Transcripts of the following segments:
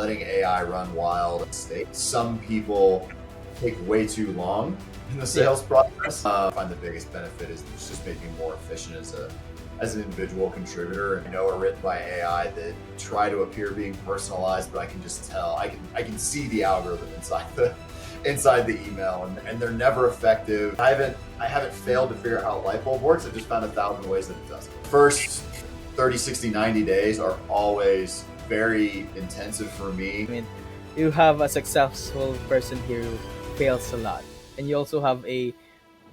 letting AI run wild. Some people take way too long in the Yeah. sales process. I find the biggest benefit is it's just making me more efficient as an individual contributor. I know are written by AI that try to appear being personalized, but I can just tell. I can see the algorithm inside the email, and they're never effective. I haven't failed to figure out how a light bulb works. I've just found 1,000 ways that it doesn't. First 30, 60, 90 days are always very intensive for me. I mean, you have a successful person here who fails a lot, and you also have a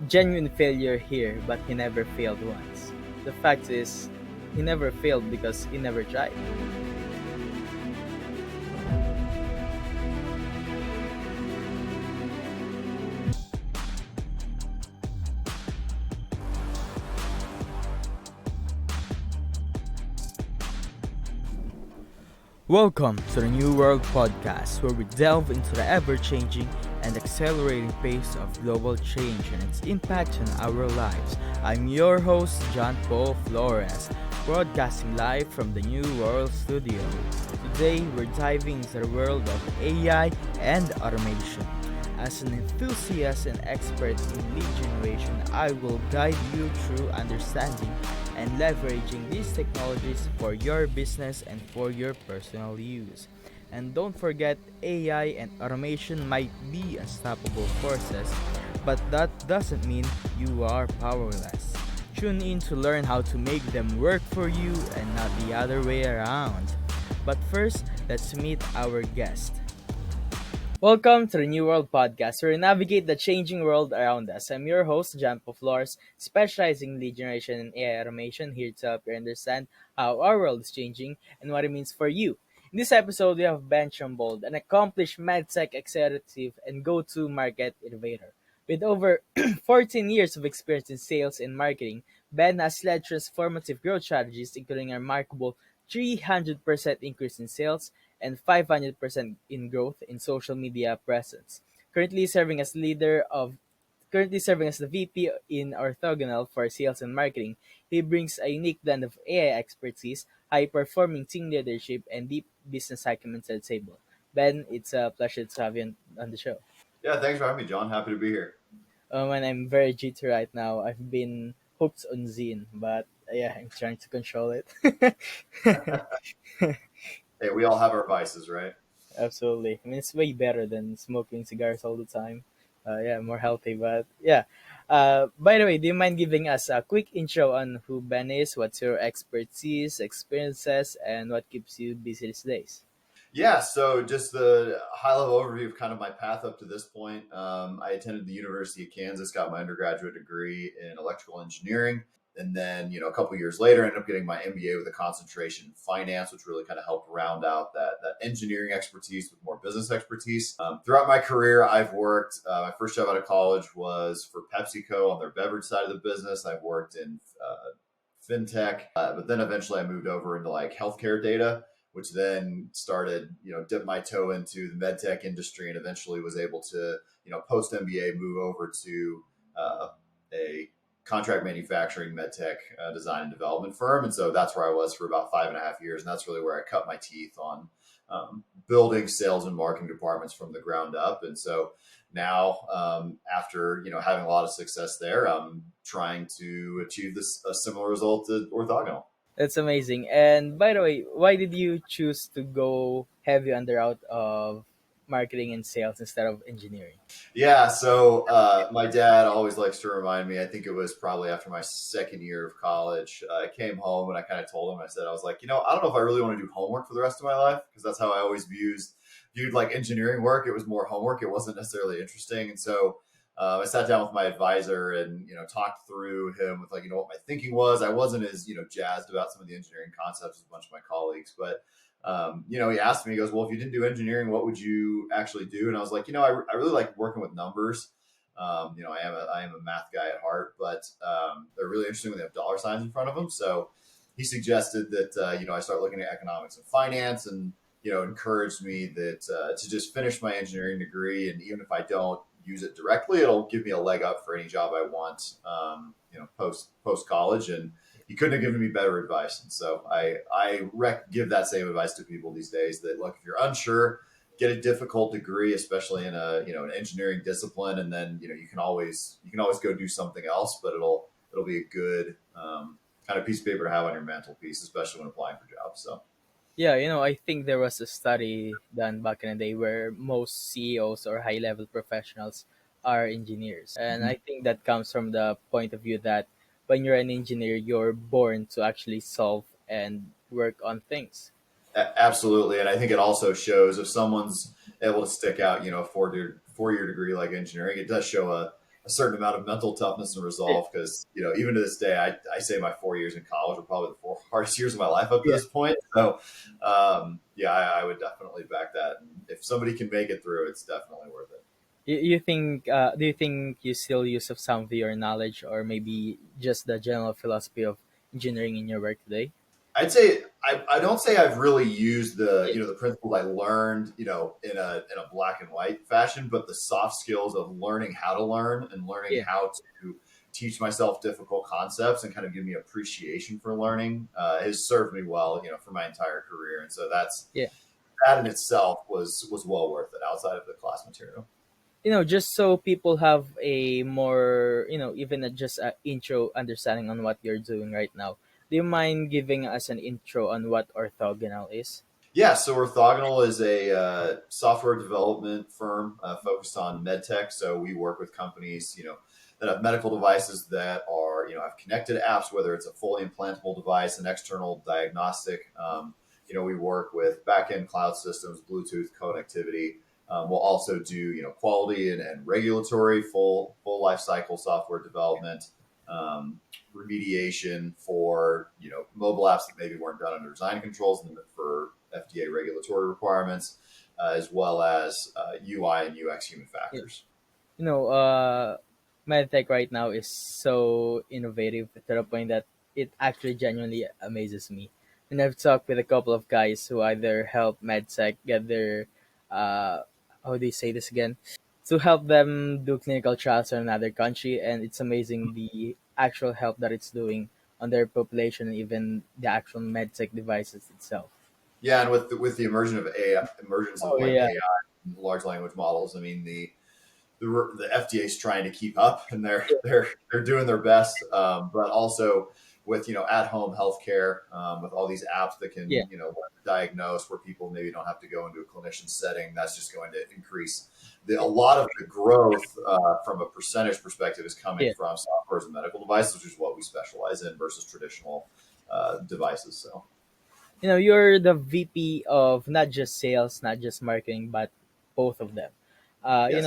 genuine failure here, but he never failed once. The fact is, he never failed because he never tried. Welcome to the New World Podcast, where we delve into the ever changing and accelerating pace of global change and its impact on our lives. I'm your host, John Paul Flores, broadcasting live from the New World Studio. Today, we're diving into the world of AI and automation. As an enthusiast and expert in lead generation, I will guide you through understanding and leveraging these technologies for your business and for your personal use. And don't forget, AI and automation might be unstoppable forces, but that doesn't mean you are powerless. Tune in to learn how to make them work for you and not the other way around. But first, let's meet our guest. Welcome to the New World Podcast, where we navigate the changing world around us. I'm your host, John Flores, specializing in lead generation and AI automation, here to help you understand how our world is changing and what it means for you. In this episode, we have Ben Trombold, an accomplished medtech executive and go-to market innovator. With over 14 years of experience in sales and marketing, Ben has led transformative growth strategies, including a remarkable 300% increase in sales and 500% in growth in social media presence. Currently serving as leader of Currently serving as the VP in Orthogonal for sales and marketing, he brings a unique blend of AI expertise, high-performing team leadership, and deep business acumen to the table. Ben, it's a pleasure to have you on the show. Yeah, thanks for having me, John. Happy to be here. And I'm very jittery right now. I've been hooked on Zine, but yeah, I'm trying to control it. Hey, we all have our vices, right? Absolutely. I mean, it's way better than smoking cigars all the time. Yeah, more healthy. But yeah. By the way, do you mind giving us a quick intro on who Ben is? What's your expertise, experiences, and what keeps you busy these days? Yeah, so just the high level overview of kind of my path up to this point. I attended the University of Kansas, got my undergraduate degree in electrical engineering. And then, a couple of years later, ended up getting my MBA with a concentration in finance, which really kind of helped round out that engineering expertise with more business expertise. Throughout my career, I've worked, my first job out of college was for PepsiCo on their beverage side of the business. I've worked in fintech, but then eventually I moved over into like healthcare data, which then started, dip my toe into the med tech industry, and eventually was able to, post MBA move over to a contract manufacturing med tech design and development firm. And so that's where I was for about 5.5 years. And that's really where I cut my teeth on building sales and marketing departments from the ground up. And so now, after, having a lot of success there, I'm trying to achieve a similar result at Orthogonal. That's amazing. And by the way, why did you choose to go heavy on the route of marketing and sales instead of engineering? Yeah, so my dad always likes to remind me. I think it was probably after my second year of college. I came home and I kind of told him. I was like, I don't know if I really want to do homework for the rest of my life, because that's how I always viewed like engineering work. It was more homework. It wasn't necessarily interesting. And so I sat down with my advisor and talked through him with like what my thinking was. I wasn't as jazzed about some of the engineering concepts as a bunch of my colleagues, but he asked me, he goes, well, if you didn't do engineering, what would you actually do? And I was like, I really like working with numbers. I am a math guy at heart, but they're really interesting when they have dollar signs in front of them. So he suggested that, I start looking at economics and finance, and, encouraged me that to just finish my engineering degree. And even if I don't use it directly, it'll give me a leg up for any job I want, post college. And you couldn't have given me better advice. And so I give that same advice to people these days that look, if you're unsure, get a difficult degree, especially in a an engineering discipline, and then you can always go do something else, but it'll be a good kind of piece of paper to have on your mantelpiece, especially when applying for jobs. So Yeah, I think there was a study done back in the day where most CEOs or high level professionals are engineers. And mhm. I think that comes from the point of view that when you're an engineer, you're born to actually solve and work on things. Absolutely, and I think it also shows if someone's able to stick out, a four year degree like engineering, it does show a certain amount of mental toughness and Yeah. resolve. Because even to this day, I say my 4 years in college were probably the four hardest years of my life up to Yeah. this point. So, yeah, I would definitely back that. And if somebody can make it through, it's definitely worth it. Do you think you still use of some of your knowledge or maybe just the general philosophy of engineering in your work today? I'd say I don't say I've really used the Yeah. the principles I learned in a black and white fashion, but the soft skills of learning how to learn and learning Yeah. how to teach myself difficult concepts and kind of give me appreciation for learning has served me well, for my entire career. And so Yeah. that in itself was well worth it outside of the class material. Just so people have a more, even just a intro understanding on what you're doing right now. Do you mind giving us an intro on what orthogonal is? Yeah, so Orthogonal is a software development firm focused on medtech. So we work with companies, that have medical devices that are, have connected apps, whether it's a fully implantable device, an external diagnostic. We work with backend cloud systems, Bluetooth connectivity. We'll also do, quality and regulatory, full life cycle software development. Remediation for mobile apps that maybe weren't done under design controls and for FDA regulatory requirements, as well as UI and UX human Yeah. factors. you know, uh, medtech right now is so innovative to the point that it actually genuinely amazes me. And I've talked with a couple of guys who either help medtech get their, uh, how do you say this again? To help them do clinical trials in another country, and it's amazing the actual help that it's doing on their population and even the actual medtech devices itself. Yeah, and with the emergence of Oh like yeah, AI, large language models, I mean the FDA is trying to keep up, and they're yeah, they're they're doing their best. But also with at home healthcare, with all these apps that yeah, can diagnose where people maybe don't have to go into a clinician setting, that's just going to increase a yeah, lot of the growth from a percentage perspective is coming yeah. from software and medical devices, which is what we specialize in versus traditional devices. So You're the VP of not just sales, not just marketing, but both of them. yes.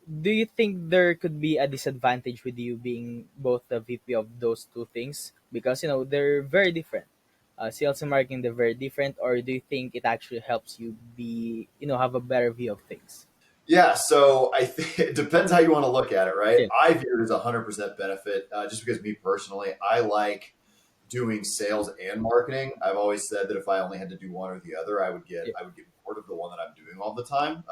Do you think there could be a disadvantage with you being both the VP of those two things? Because, they're very different. Sales and marketing, they're very different. Or do you think it actually helps you have a better view of things? Yeah, so I think it depends how you want to look at it, right? Yeah, I view it as 100% benefit, just because me personally, I like doing sales and marketing. I've always said that if I only had to do one or the other, yeah, I would get bored of the one that I'm doing all the time.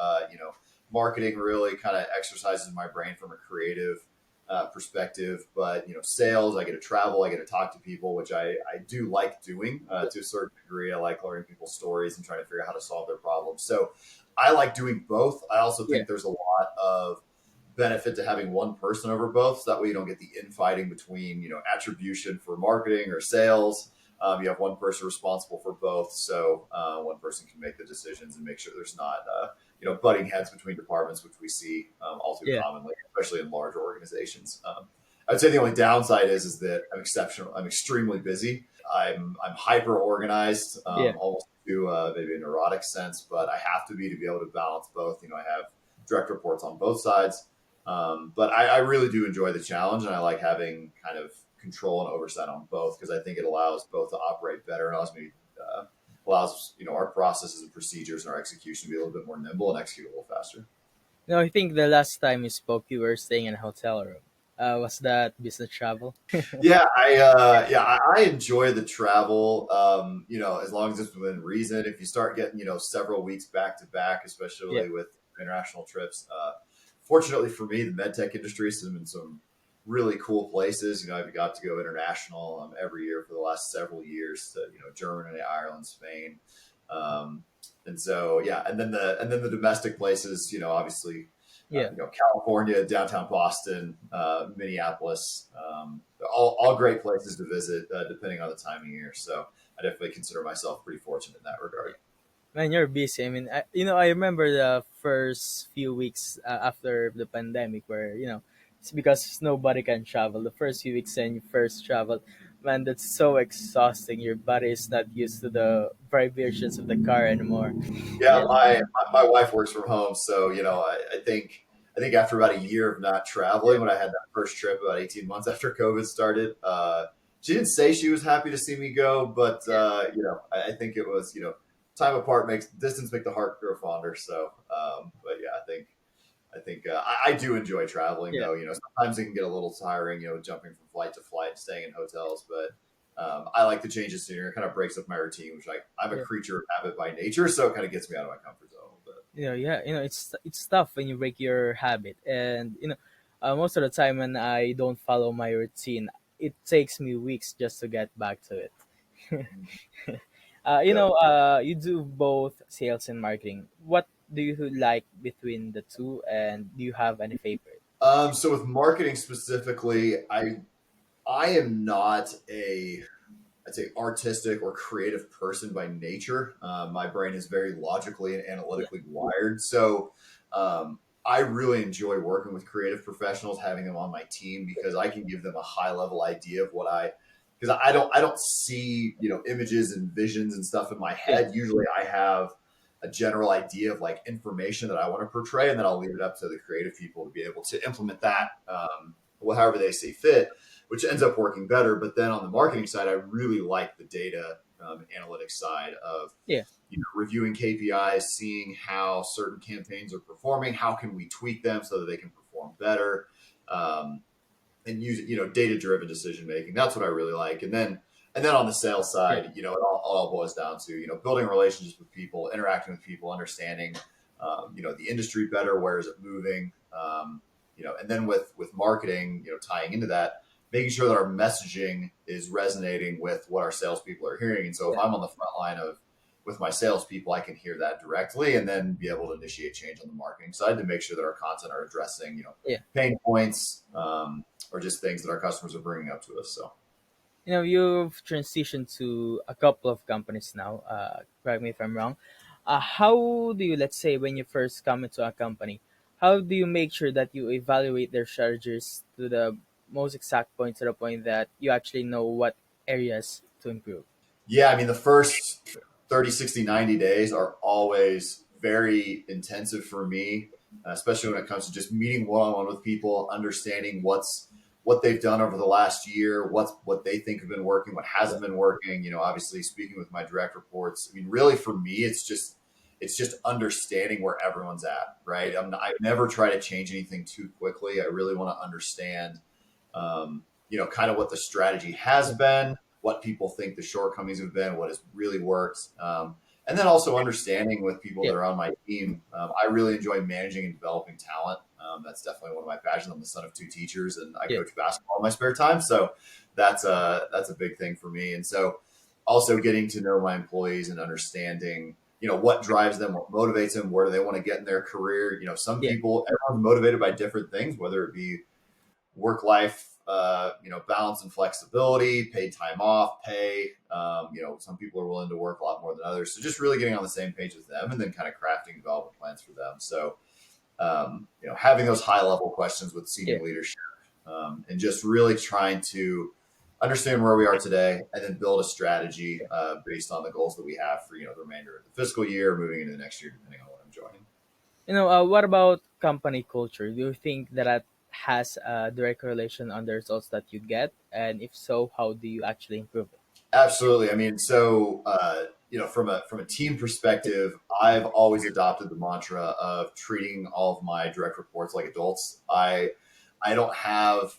Marketing really kind of exercises my brain from a creative perspective, but sales, I get to travel, I get to talk to people, which I do like doing to a certain degree. I like learning people's stories and trying to figure out how to solve their problems. So I like doing both. I also yeah, think there's a lot of benefit to having one person over both. So that way you don't get the infighting between, attribution for marketing or sales. You have one person responsible for both. So one person can make the decisions and make sure there's not, butting heads between departments, which we see all too yeah, commonly, especially in larger organizations. I'd say the only downside is that I'm exceptional. I'm extremely busy. I'm hyper organized, yeah. almost to maybe a neurotic sense, but I have to be able to balance both. I have direct reports on both sides, but I really do enjoy the challenge, and I like having kind of control and oversight on both because I think it allows both to operate better and allows our processes and procedures and our execution to be a little bit more nimble and execute a little faster. I think the last time you spoke, you were staying in a hotel room. Was that business travel? I enjoy the travel. As long as it's within reason. If you start getting several weeks back to back, Yeah, especially with international trips, fortunately for me, the med tech industry has been some really cool places. I've got to go international every year for the last several years to Germany, Ireland, Spain, um, and so yeah, and then the domestic places. Obviously, Yeah. California, downtown Boston, Minneapolis, all great places to visit, depending on the time of year. So I definitely consider myself pretty fortunate in that regard. Man, you're busy. I mean, I remember the first few weeks after the pandemic where, it's because nobody can travel. The first few weeks when you first travel, man, that's so exhausting. Your body is not used to the vibrations of the car anymore. Yeah, Yeah, my wife works from home, so I think after about a year of not yeah, traveling, when I had that first trip about 18 months after COVID started, she didn't say she was happy to see me go, but yeah, I think it was time apart makes distance make the heart grow fonder. So, but yeah, I do enjoy traveling yeah, though. Sometimes it can get a little tiring, jumping from flight to flight, staying in hotels, but I like the change of scenery. It kind of breaks up my routine, which I'm a yeah. creature of habit by nature, so it kind of gets me out of my comfort zone a little bit. Yeah, it's tough when you break your habit, and most of the time when I don't follow my routine, it takes me weeks just to get back to it. Yep. You do both sales and marketing. What do you like between the two, and do you have any favorite? So with marketing specifically, I am not a I'd say artistic or creative person by nature. My brain is very logically and Yeah, analytically wired. So I really enjoy working with creative professionals, having them on my team because I can give them a high level idea of because I don't see images and visions and stuff in my yeah, head. Usually I have a general idea of like information that I want to portray, and then I'll leave it up to the creative people to be able to implement that however they see fit, which ends up working better. But then on the marketing side, I really like the data analytics side of yeah, reviewing KPIs, seeing how certain campaigns are performing, how can we tweak them so that they can perform better, um, and use data driven decision making. That's what I really like. And then on the sales yeah, side, it all boils down to building relationships with people, interacting with people, understanding the industry better. Where is it moving? And then with marketing, tying into that, making sure that our messaging is resonating with what our salespeople are hearing. And so if yeah, I'm on the front line of with my salespeople, I can hear that directly and then be able to initiate change on the marketing side to make sure that our content are addressing yeah. pain points, or just things that our customers are bringing up to us. So You've transitioned to a couple of companies now. Correct me if I'm wrong. How do you, let's say, when you first come into a company, how do you make sure that you evaluate their strategies to the most exact point, to the point that you actually know what areas to improve? yeah, I mean, the first 30, 60, 90 days are always very intensive for me, especially when it comes to just meeting one-on-one with people, understanding what they've done over the last year, what they think have been working, what Yeah, hasn't been working. Obviously speaking with my direct reports. I mean, really for me, it's just understanding where everyone's at, yeah, right? I never try to change anything too quickly. I really want to understand kind of what the strategy has yeah, been, what people think the shortcomings have been, what has really worked. And then also understanding with people yeah, that are on my team. I really enjoy managing and developing talent. That's definitely one of my passions. I'm the son of two teachers, and I yeah, coach basketball in my spare time. So that's a big thing for me. And so also getting to know my employees and understanding what drives them, what motivates them, where do they want to get in their career. Some yeah, people, everyone's motivated by different things, whether it be work life balance and flexibility, paid time off, pay. Some people are willing to work a lot more than others. So just really getting on the same page with them and then kind of crafting development plans for them. So having those high level questions with yeah. senior leadership, and just really trying to understand where we are today and then build a strategy based on the goals that we have for the remainder of the fiscal year, moving into the next year, depending on what I'm joining. What about company culture? Do you think that that has a direct correlation on the results that you get? And if so, how do you actually improve it? Absolutely. I mean, so from a team perspective, I've always adopted the mantra of treating all of my direct reports like adults. I don't have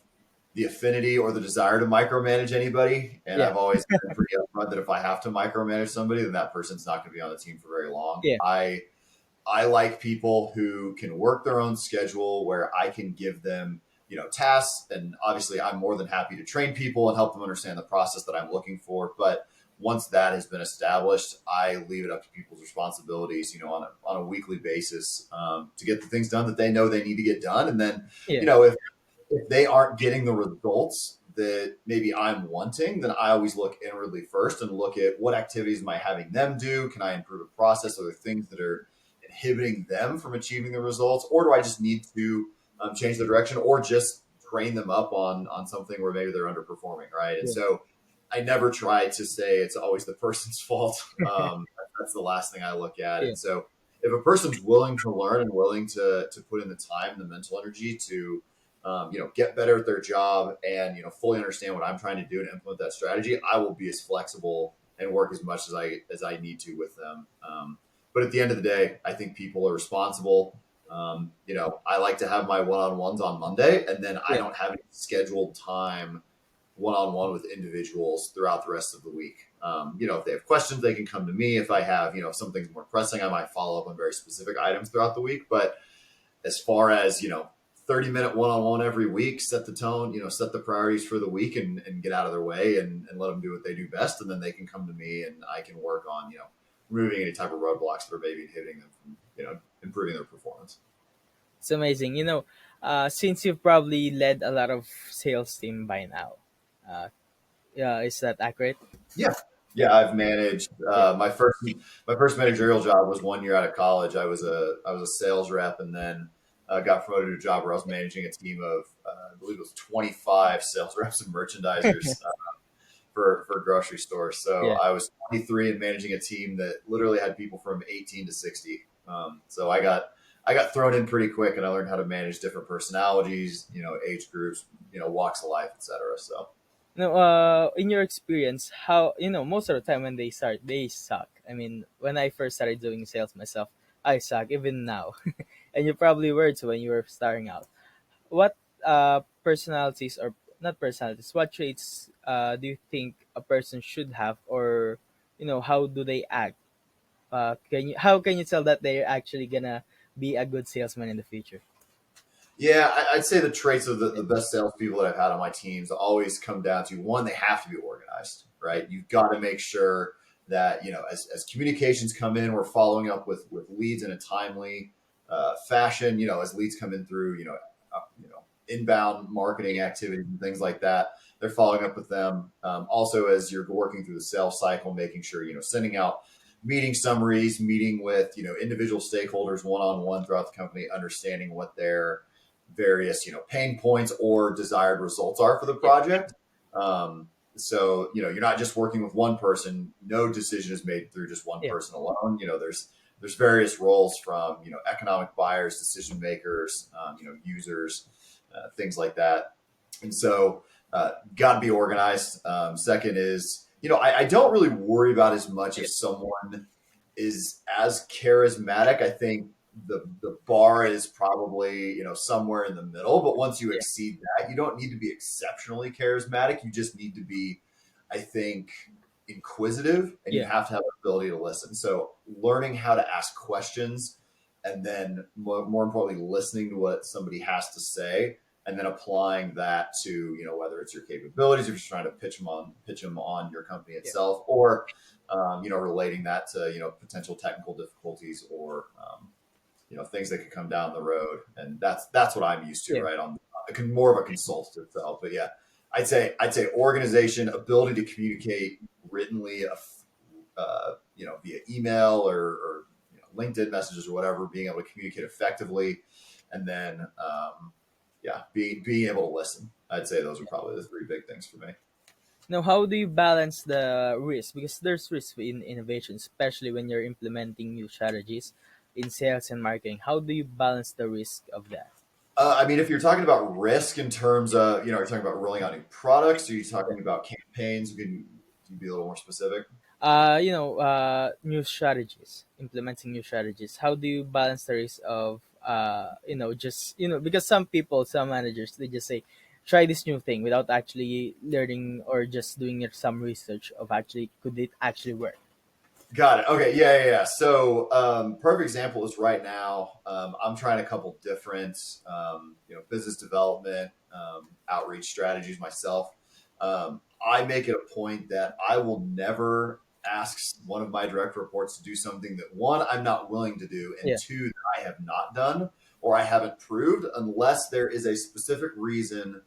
the affinity or the desire to micromanage anybody, and Yeah, I've always been pretty upfront that if I have to micromanage somebody, then that person's not going to be on the team for very long. yeah, I like people who can work their own schedule where I can give them, tasks. And obviously, I'm more than happy to train people and help them understand the process that I'm looking for. But once that has been established, I leave it up to people's responsibilities, on a weekly basis, to get the things done that they know they need to get done. And then, Yeah. if they aren't getting the results that maybe I'm wanting, then I always look inwardly first and look at what activities am I having them do? Can I improve a process? Are there things that are inhibiting them from achieving the results? Or do I just need to change the direction or just train them up on something where maybe they're underperforming, right? And Yeah. so I never try to say it's always the person's fault. That's the last thing I look at. Yeah. And so if a person's willing to learn and willing to put in the time and the mental energy to get better at their job and fully understand what I'm trying to do and implement that strategy, I will be as flexible and work as much as I need to with them. But at the end of the day, I think people are responsible. I like to have my one-on-ones on Monday, and then I Yeah. don't have any scheduled time one-on-one with individuals throughout the rest of the week. If they have questions, they can come to me. If I have, if something's more pressing, I might follow up on very specific items throughout the week. But as far as 30-minute one-on-one every week, set the tone, set the priorities for the week, and get out of their way, and let them do what they do best, and then they can come to me and I can work on removing any type of roadblocks that are maybe inhibiting them from improving their performance. It's amazing. Since you've probably led a lot of sales team by now, uh, yeah, is that accurate? Yeah, Yeah. yeah. I've managed Yeah. my first managerial job was 1 year out of college. I was a sales rep, and then got promoted to a job where I was managing a team of I believe it was 25 sales reps and merchandisers for grocery stores. So Yeah. I was 23 and managing a team that literally had people from 18 to 60. So I got thrown in pretty quick, and I learned how to manage different personalities, age groups, walks of life, etc. So No, in your experience, how most of the time when they start, they suck. I mean, when I first started doing sales myself, I suck even now, and you probably were too when you were starting out. What personalities or not personalities? What traits do you think a person should have, or how do they act? How can you tell that they're actually gonna be a good salesman in the future? yeah, I'd say the traits of the best salespeople that I've had on my teams always come down to one: they have to be organized, right? You've got to make sure that as communications come in, we're following up with leads in a timely fashion. As leads come in through inbound marketing activities and things like that, they're following up with them. Also, as you're working through the sales cycle, making sure sending out meeting summaries, meeting with individual stakeholders one on one throughout the company, understanding what their various pain points or desired results are for the Yeah. project. So you're not just working with one person. No decision is made through just one Yeah. person alone. There's various roles from economic buyers, decision makers, users, things like that. And so got to be organized. Second is I don't really worry about as much if Yeah. someone is as charismatic. I think the bar is probably somewhere in the middle, but once you Yeah. exceed that, you don't need to be exceptionally charismatic. You just need to be, I think, inquisitive, and you Yeah. have to have the ability to listen. So learning how to ask questions, and then more importantly, listening to what somebody has to say, and then applying that to whether it's your capabilities, if you're trying to pitch them on your company Yeah. itself, or relating that to potential technical difficulties, or things that could come down the road. And that's what I'm used to, Yeah. right? On more of a consultative self. But yeah, I'd say organization, ability to communicate writtenly, via email, or LinkedIn messages or whatever, being able to communicate effectively, and then yeah, being able to listen. I'd say those are probably the three big things for me. Now, how do you balance the risk? Because there's risk in innovation, especially when you're implementing new strategies in sales and marketing. How do you balance the risk of that? I mean, if you're talking about risk in terms of, are you talking about rolling out new products? Are you Yeah. talking about campaigns? Can you be a little more specific? New strategies, implementing new strategies. How do you balance the risk of, just, because some people, some managers, they just say, try this new thing without actually learning or just doing some research of actually, could it actually work? Got it. Okay. Yeah, yeah, yeah. So, perfect example is right now. I'm trying a couple different, business development, outreach strategies myself. I make it a point that I will never ask one of my direct reports to do something that one, I'm not willing to do, and Yeah, two, that I have not done or I haven't proved, unless there is a specific reason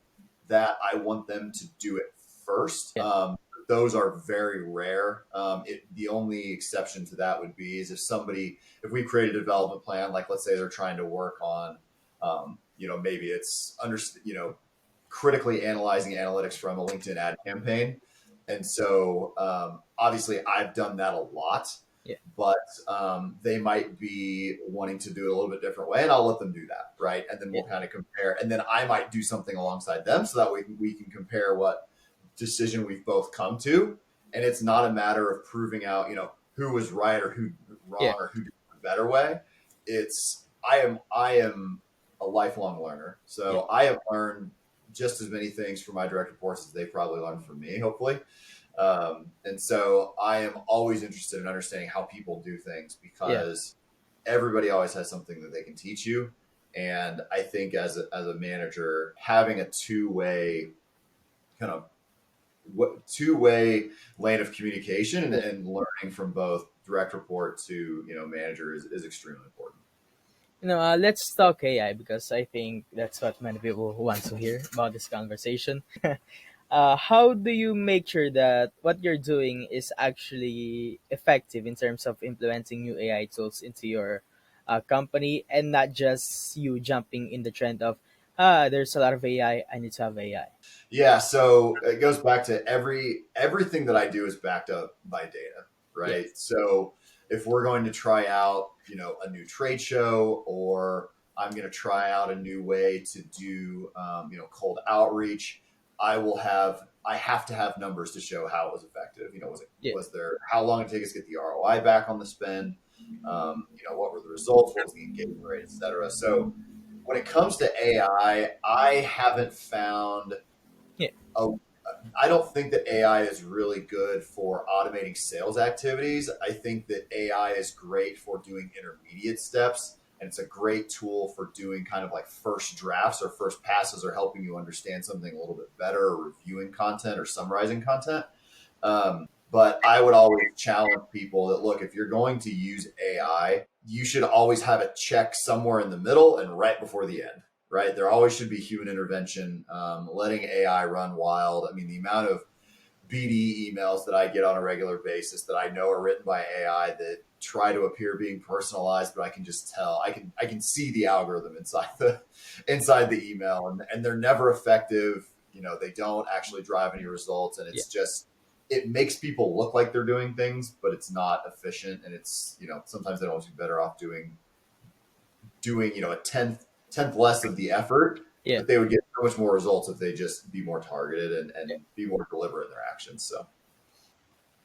that I want them to do it first. yeah, Those are very rare. The only exception to that would be is if we create a development plan, like let's say they're trying to work on, maybe it's critically analyzing analytics from a LinkedIn ad campaign. And so, obviously I've done that a lot, yeah, but they might be wanting to do it a little bit different way, and I'll let them do that. Right. And then yeah, we'll kind of compare, and then I might do something alongside them so that we can compare what decision we've both come to, and it's not a matter of proving out who was right or who yeah, wrong or who did it a better way. It's I am a lifelong learner, yeah, so I have learned just as many things from my direct reports as they probably learned from me, hopefully. And so I am always interested in understanding how people do things, yeah, because everybody always has something that they can teach you. And I think as a manager, having a kind of two-way lane of communication, yeah. and learning from both direct report to manager is extremely important. Let's talk AI because I think that's what many people want to hear about this conversation. How do you make sure that what you're doing is actually effective in terms of implementing new AI tools into your company and not just you jumping in the trend of, there's a lot of I need to have AI. Yeah, so it goes back to everything that I do is backed up by data, right? Yes. So if we're going to try out, a new trade show, or I'm going to try out a new way to do, cold outreach, I have to have numbers to show how it was effective. Yeah. Was there how long did it take us to get the ROI back on the spend? What were the results? What was the engagement rate, et cetera? So when it comes to AI, I haven't found Yeah. a I don't think that AI is really good for automating sales activities. I think that AI is great for doing intermediate steps, and it's a great tool for doing kind of like first drafts or first passes, or helping you understand something a little bit better, or reviewing content or summarizing content. But I would always challenge people that, look, if you're going to use AI, you should always have a check somewhere in the middle and right before the end. Right, there always should be human intervention. Letting AI run wild. I mean, the amount of BD emails that I get on a regular basis that I know are written by AI that try to appear being personalized, but I can just tell. I can see the algorithm inside the email, and they're never effective. They don't actually drive any results, and Yeah. it makes people look like they're doing things, but it's not efficient, and it's sometimes they'd almost be better off doing a tenth less of the effort, Yeah. but they would get so much more results if they just be more targeted, and be more deliberate in their actions. So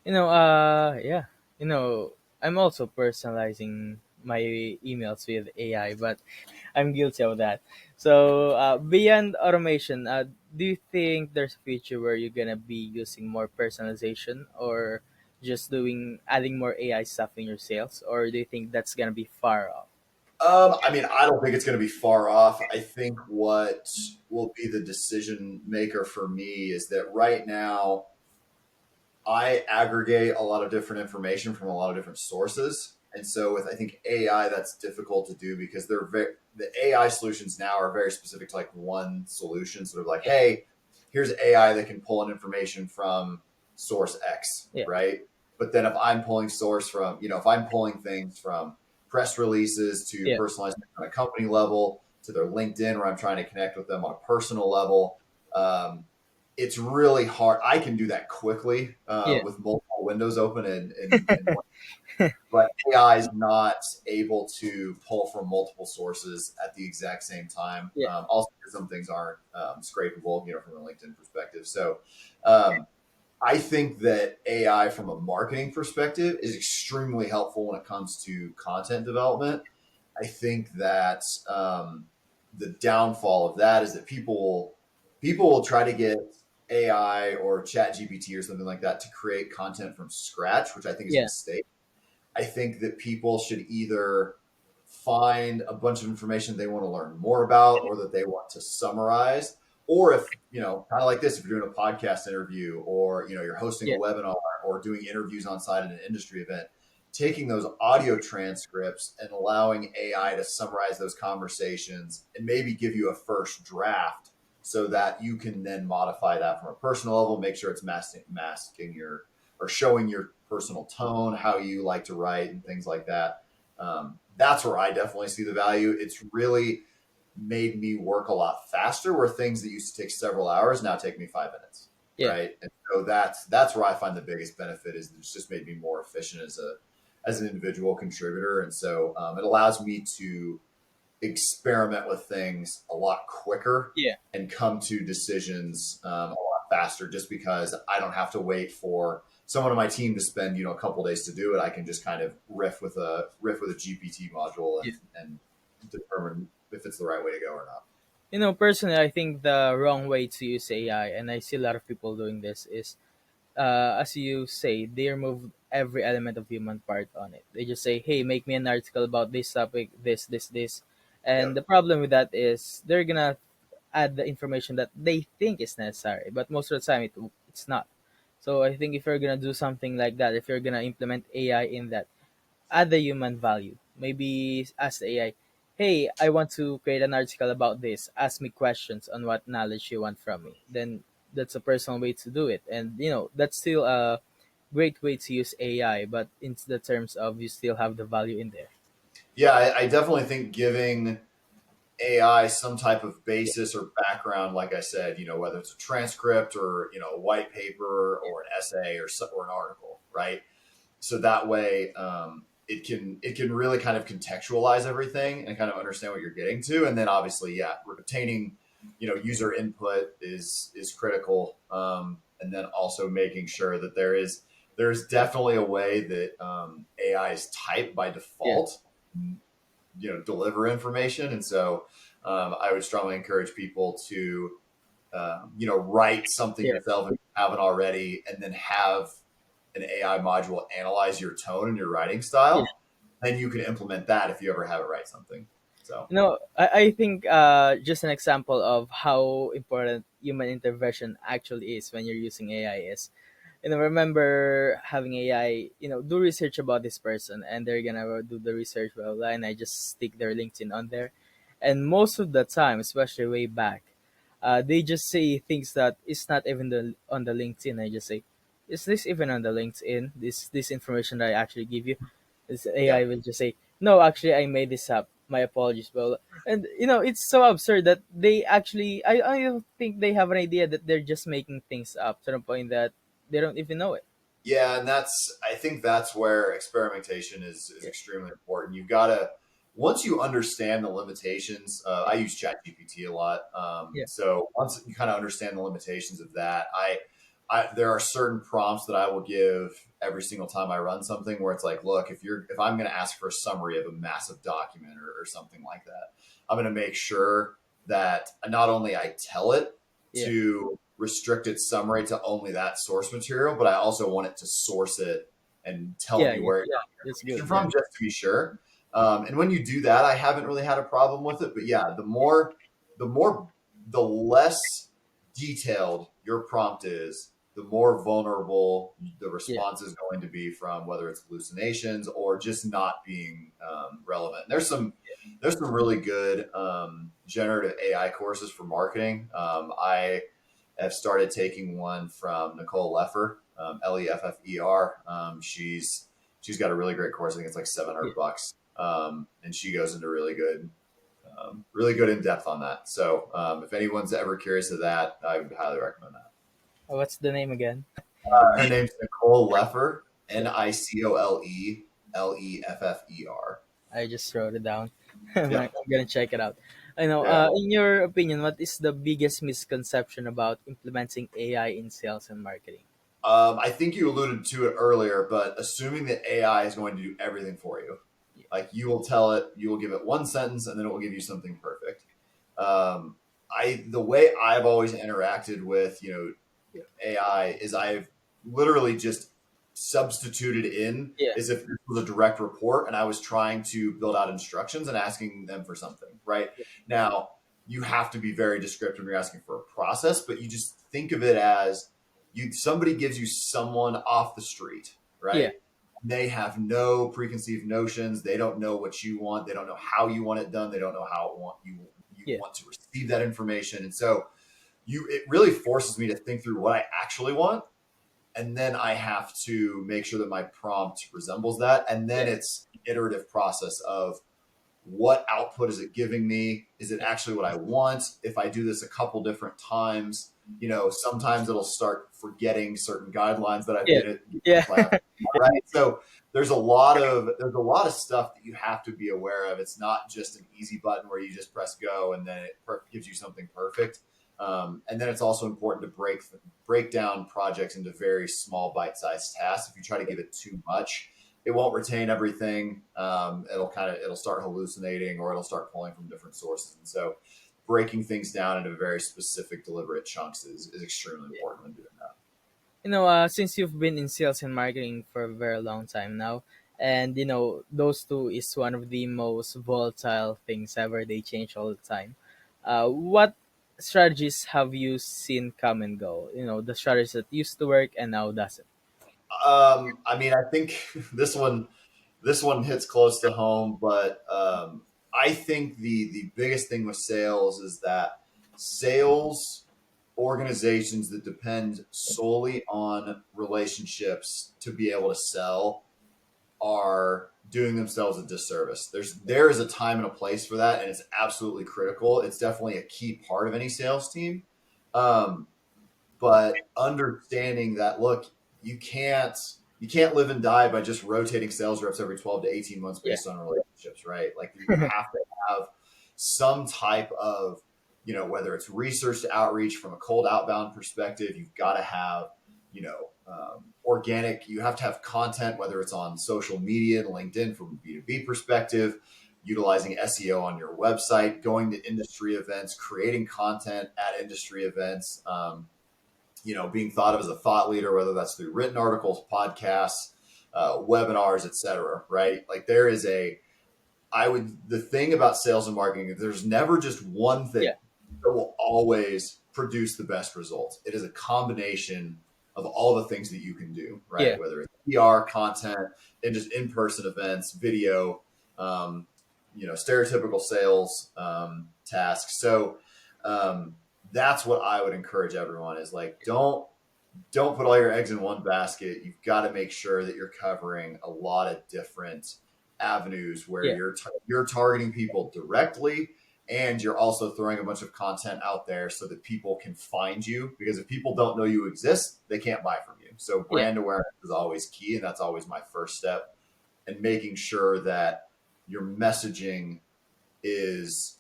Yeah. You know, I'm also personalizing my emails with AI, but I'm guilty of that. So, beyond automation, do you think there's a future where you're gonna be using more personalization, or just doing adding more AI stuff in your sales, or do you think that's gonna be far off? I mean, I don't think it's going to be far off. I think what will be the decision maker for me is that right now I aggregate a lot of different information from a lot of different sources. And so with I think AI, that's difficult to do, because the AI solutions now are very specific to like one solution. Sort of like, Yeah, hey, here's AI that can pull in information from source X, yeah, right? But then if I'm pulling things from press releases to yeah, personalized on a company level to their LinkedIn, where I'm trying to connect with them on a personal level, it's really hard. I can do that quickly, yeah, with multiple windows open, and but AI is not able to pull from multiple sources at the exact same time. yeah, Also, because some things aren't scrapable, from a LinkedIn perspective. So, um, I think that AI from a marketing perspective is extremely helpful when it comes to content development. I think that the downfall of that is that people will try to get AI or Chat GPT or something like that to create content from scratch, which I think is a yeah, mistake. I think that people should either find a bunch of information they want to learn more about or that they want to summarize. Or if, kind of like this, if you're doing a podcast interview or, you're hosting a Yeah, webinar or doing interviews on site at an industry event, taking those audio transcripts and allowing AI to summarize those conversations and maybe give you a first draft so that you can then modify that from a personal level, make sure it's masking your or showing your personal tone, how you like to write, and things like that. That's where I definitely see the value. It's really made me work a lot faster, where things that used to take several hours now take me 5 minutes, yeah, right? And so that's where I find the biggest benefit is it's just made me more efficient as an individual contributor, and so it allows me to experiment with things a lot quicker yeah, and come to decisions a lot faster just because I don't have to wait for someone on my team to spend a couple days to do it. I can just kind of riff with a GPT module yeah. and determine if it's the right way to go or not. Personally, I think the wrong way to use AI, and I see a lot of people doing this, is as you say, they remove every element of human part on it. They just say, "Hey, make me an article about this topic, this," and Yep. the problem with that is they're gonna add the information that they think is necessary, but most of the time it's not. So I think if you're gonna do something like that, if you're gonna implement AI in that, add the human value. Maybe ask the AI, "Hey, I want to create an article about this. Ask me questions on what knowledge you want from me." Then that's a personal way to do it, and that's still a great way to use AI, but in the terms of you still have the value in there. Yeah, I definitely think giving AI some type of Yeah, basis or background, like I said, whether it's a transcript or a white paper or an essay or an article, right? So that way it can really kind of contextualize everything and kind of understand what you're getting to, and then obviously, yeah, retaining user input is critical, and then also making sure that there's definitely a way that AI is typed by yeah, default, deliver information, and so I would strongly encourage people to write something yeah, yourself if you haven't already, and then have an AI module analyze your tone and your writing yeah. style. Then you can implement that if you ever have it write something. So I think just an example of how important human intervention actually is when you're using AI is, remember having AI, do research about this person, and they're gonna do the research, blah, blah, blah, and I just stick their LinkedIn on there. And most of the time, especially way back, they just say things that is not even on the LinkedIn. I just say, is this even on the LinkedIn? This information that I actually give you? This yeah, AI will just say, no, actually, I made this up. My apologies, blah, blah. And it's so absurd that they actually, I don't think they have an idea that they're just making things up to the point that they don't even know it. yeah, and I think that's where experimentation is Yeah, extremely important. You've got to once you understand the limitations. I use ChatGPT a lot, yeah, so once you kind of understand the limitations of that, there are certain prompts that I will give every single time I run something where it's like, look, if I'm going to ask for a summary of a massive document or something like that, I'm going to make sure that not only I tell it yeah, to restrict its summary to only that source material, but I also want it to source it and tell yeah, me yeah. where it got That's the good. information Yeah, from, just to be sure. And when you do that, I haven't really had a problem with it. But yeah, the more, the less detailed your prompt is, the more vulnerable the yeah, response is going to be from whether it's hallucinations or just not being relevant. There's some really good generative AI courses for marketing. I have started taking one from Nicole Leffer, Leffer. She's got a really great course. I think it's like seven yeah. hundred bucks, and she goes into really good in depth on that. So if anyone's ever curious of that, I would highly recommend that. What's the name again? Her name's Nicole Leffer, Yeah, Nicole Leffer. I just wrote it down. Yep. I'm gonna check it out. I know. Yeah. In your opinion, what is the biggest misconception about implementing AI in sales and marketing? I think you alluded to it earlier, but assuming that AI is going to do everything for you, Yeah, like you will give it one sentence, and then it will give you something perfect. Um, the way I've always interacted with yeah, AI is I've literally just substituted in yeah, as if this was a direct report and I was trying to build out instructions and asking them for something, right? Now, you have to be very descriptive when you're asking for a process, but you just think of it as somebody gives you someone off the street, yeah, right? They have no preconceived notions. They don't know what you want. They don't know how you want it done. They don't know how you yeah, want to receive that information. And so it really forces me to think through what I actually want, and then I have to make sure that my prompt resembles that. And then yeah, it's an iterative process of what output is it giving me? Is it actually what I want? If I do this a couple different times, sometimes it'll start forgetting certain guidelines that I've yeah, given yeah, class, right? So there's a lot of stuff that you have to be aware of. It's not just an easy button where you just press go and then it gives you something perfect. And then it's also important to break down projects into very small bite-sized tasks. If you try to give it too much, it won't retain everything. It'll start hallucinating, or it'll start pulling from different sources. And so breaking things down into very specific, deliberate chunks is extremely yeah. important when doing that. Since you've been in sales and marketing for a very long time now, and those two is one of the most volatile things ever. They change all the time. What strategies have you seen come and go? The strategies that used to work and now doesn't. I mean, I think this one hits close to home, but I think the biggest thing with sales is that sales organizations that depend solely on relationships to be able to sell are doing themselves a disservice. There is a time and a place for that, and it's absolutely critical. It's definitely a key part of any sales team. Um, but understanding that, look, you can't you can't live and die by just rotating sales reps every 12 to 18 months Yeah, based on relationships, right? Like you have to have some type of, whether it's research to outreach from a cold outbound perspective. You've got to have, organic. You have to have content, whether it's on social media and LinkedIn from a B2B perspective, utilizing SEO on your website, going to industry events, creating content at industry events, being thought of as a thought leader, whether that's through written articles, podcasts, webinars, etc. Right? Like the thing about sales and marketing, there's never just one thing yeah, that will always produce the best results. It is a combination of all the things that you can do, yeah, right? Whether it's PR, content, and just in-person events, video, stereotypical sales tasks. So that's what I would encourage everyone is like, don't put all your eggs in one basket. You've got to make sure that you're covering a lot of different avenues where yeah, you're targeting people directly, and you're also throwing a bunch of content out there so that people can find you, because if people don't know you exist, they can't buy from you. So yeah, brand awareness is always key, and that's always my first step, and making sure that your messaging is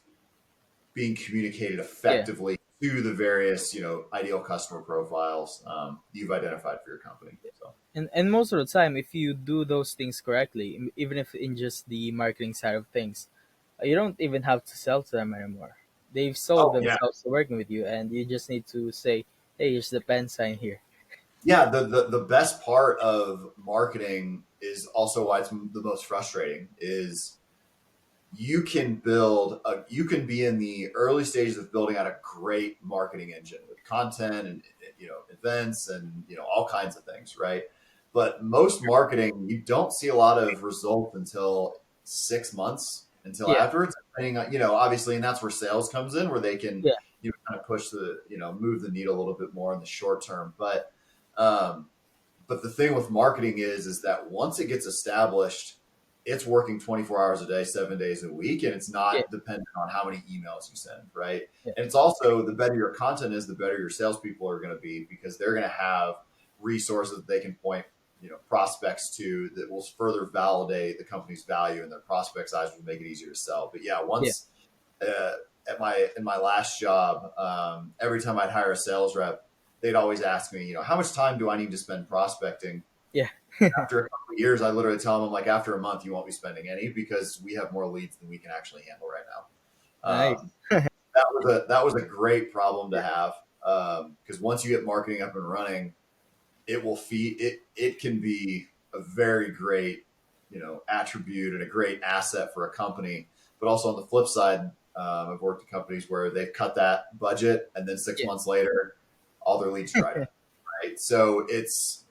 being communicated yeah. effectively to the various, ideal customer profiles you've identified for your company. So, And most of the time, if you do those things correctly, even if in just the marketing side of things, you don't even have to sell to them anymore. They've sold oh yeah, themselves to working with you, and you just need to say, "Hey, here's the pen sign here." yeah. The best part of marketing is also why it's the most frustrating is you can be in the early stages of building out a great marketing engine with content and, events and, all kinds of things, right? But most marketing, you don't see a lot of results until 6 months, until Yeah, afterwards, depending on, obviously, and that's where sales comes in, where they can, yeah, kind of move the needle a little bit more in the short term. Um, but the thing with marketing is that once it gets established, it's working 24 hours a day, 7 days a week, and it's yeah, not dependent on how many emails you send, right? yeah, And it's also, the better your content is, the better your salespeople are going to be, because they're going to have resources that they can point, prospects to, that will further validate the company's value, and their prospects' eyes will make it easier to sell. But yeah, yeah, once in my last job, every time I'd hire a sales rep, they'd always ask me, how much time do I need to spend prospecting? yeah. After a couple of years, I literally tell them, I'm like, after a month, you won't be spending any, because we have more leads than we can actually handle right now. Nice. That was a great problem to Yeah, have, because once you get marketing up and running, it will feed it. It can be a very great, attribute and a great asset for a company. But also on the flip side, I've worked at companies where they've cut that budget, and then six Yeah, months later, all their leads dried up. Right, so it's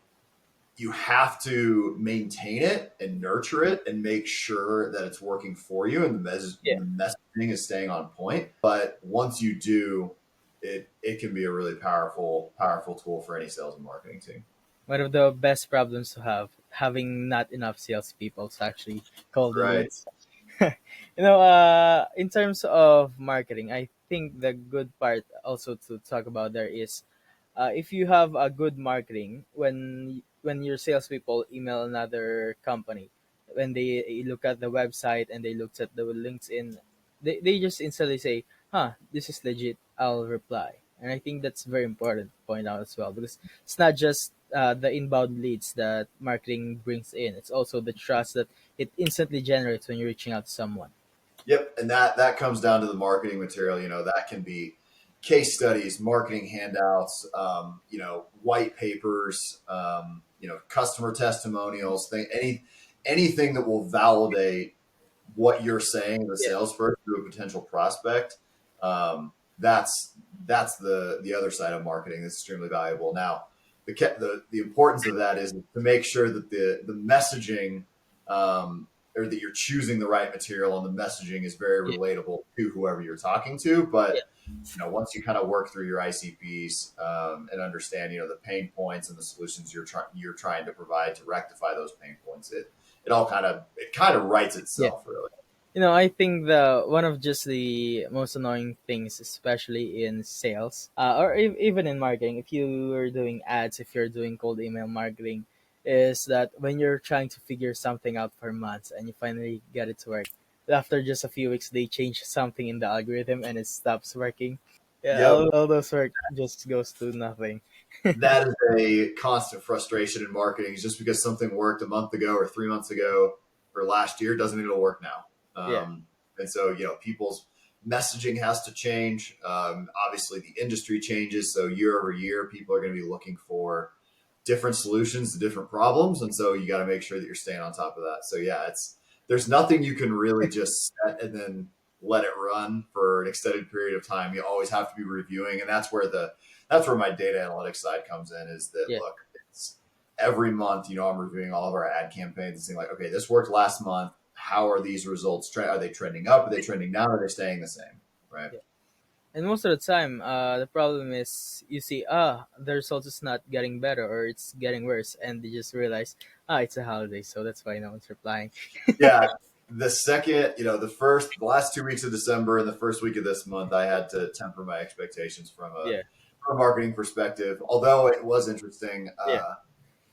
you have to maintain it and nurture it and make sure that it's working for you and yeah. the messaging is staying on point. But once you do, it can be a really powerful tool for any sales and marketing team. One of the best problems to have, having not enough salespeople to actually call the Right. leads. In terms of marketing, I think the good part also to talk about there is, if you have a good marketing, when your salespeople email another company, when they look at the website and they looked at the LinkedIn, they just instantly say, "Huh, this is legit. I'll reply." And I think that's very important to point out as well, because it's not just the inbound leads that marketing brings in; it's also the trust that it instantly generates when you're reaching out to someone. Yep, and that comes down to the marketing material. That can be case studies, marketing handouts, white papers, customer testimonials, anything that will validate what you're saying as a Yeah, salesperson to a potential prospect. Um, that's that's the other side of marketing that's extremely valuable. Now, the importance of that is to make sure that the messaging, or that you're choosing the right material and the messaging is very yeah, relatable to whoever you're talking to. yeah, But once you kind of work through your ICPs, and understand the pain points and the solutions you're trying to provide to rectify those pain points, it kind of writes yeah. itself, really. I think the one of just the most annoying things, especially in sales, or even in marketing, if you are doing ads, if you're doing cold email marketing, is that when you're trying to figure something out for months and you finally get it to work, after just a few weeks they change something in the algorithm and it stops working. Yeah, Yep. all those work just goes to nothing. That is a constant frustration in marketing. Is just because something worked a month ago or 3 months ago or last year doesn't mean it'll work now. Yeah, And so, people's messaging has to change. Obviously, the industry changes. So, year over year, people are going to be looking for different solutions to different problems. And so, you got to make sure that you're staying on top of that. So, yeah, there's nothing you can really just set and then let it run for an extended period of time. You always have to be reviewing. And that's where my data analytics side comes in, is that, yeah, look, it's every month, I'm reviewing all of our ad campaigns and saying, like, okay, this worked last month. How are these results? Are they trending up? Are they trending down? Are they staying the same? Right. yeah. And most of the time, the problem is you see, the result is not getting better or it's getting worse, and you just realize, it's a holiday, so that's why no one's replying. Yeah. The second, the last 2 weeks of December and the first week of this month, I had to temper my expectations Yeah, from a marketing perspective. Although it was interesting, yeah,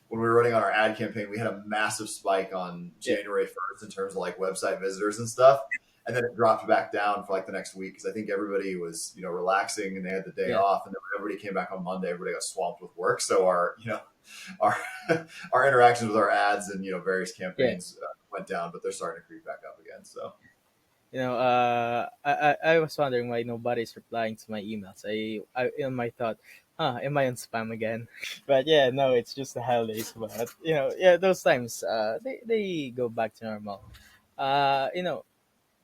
when we were running on our ad campaign, we had a massive spike on yeah, January 1st in terms of like website visitors and stuff. And then it dropped back down for like the next week because I think everybody was, relaxing and they had the day yeah, off. And then when everybody came back on Monday, everybody got swamped with work. So our, our interactions with our ads and, various yeah. campaigns went down, but they're starting to creep back up again. So, I was wondering why nobody's replying to my emails. I in my thought, am I on spam again? But yeah, no, it's just the holidays. But yeah, those times, they go back to normal.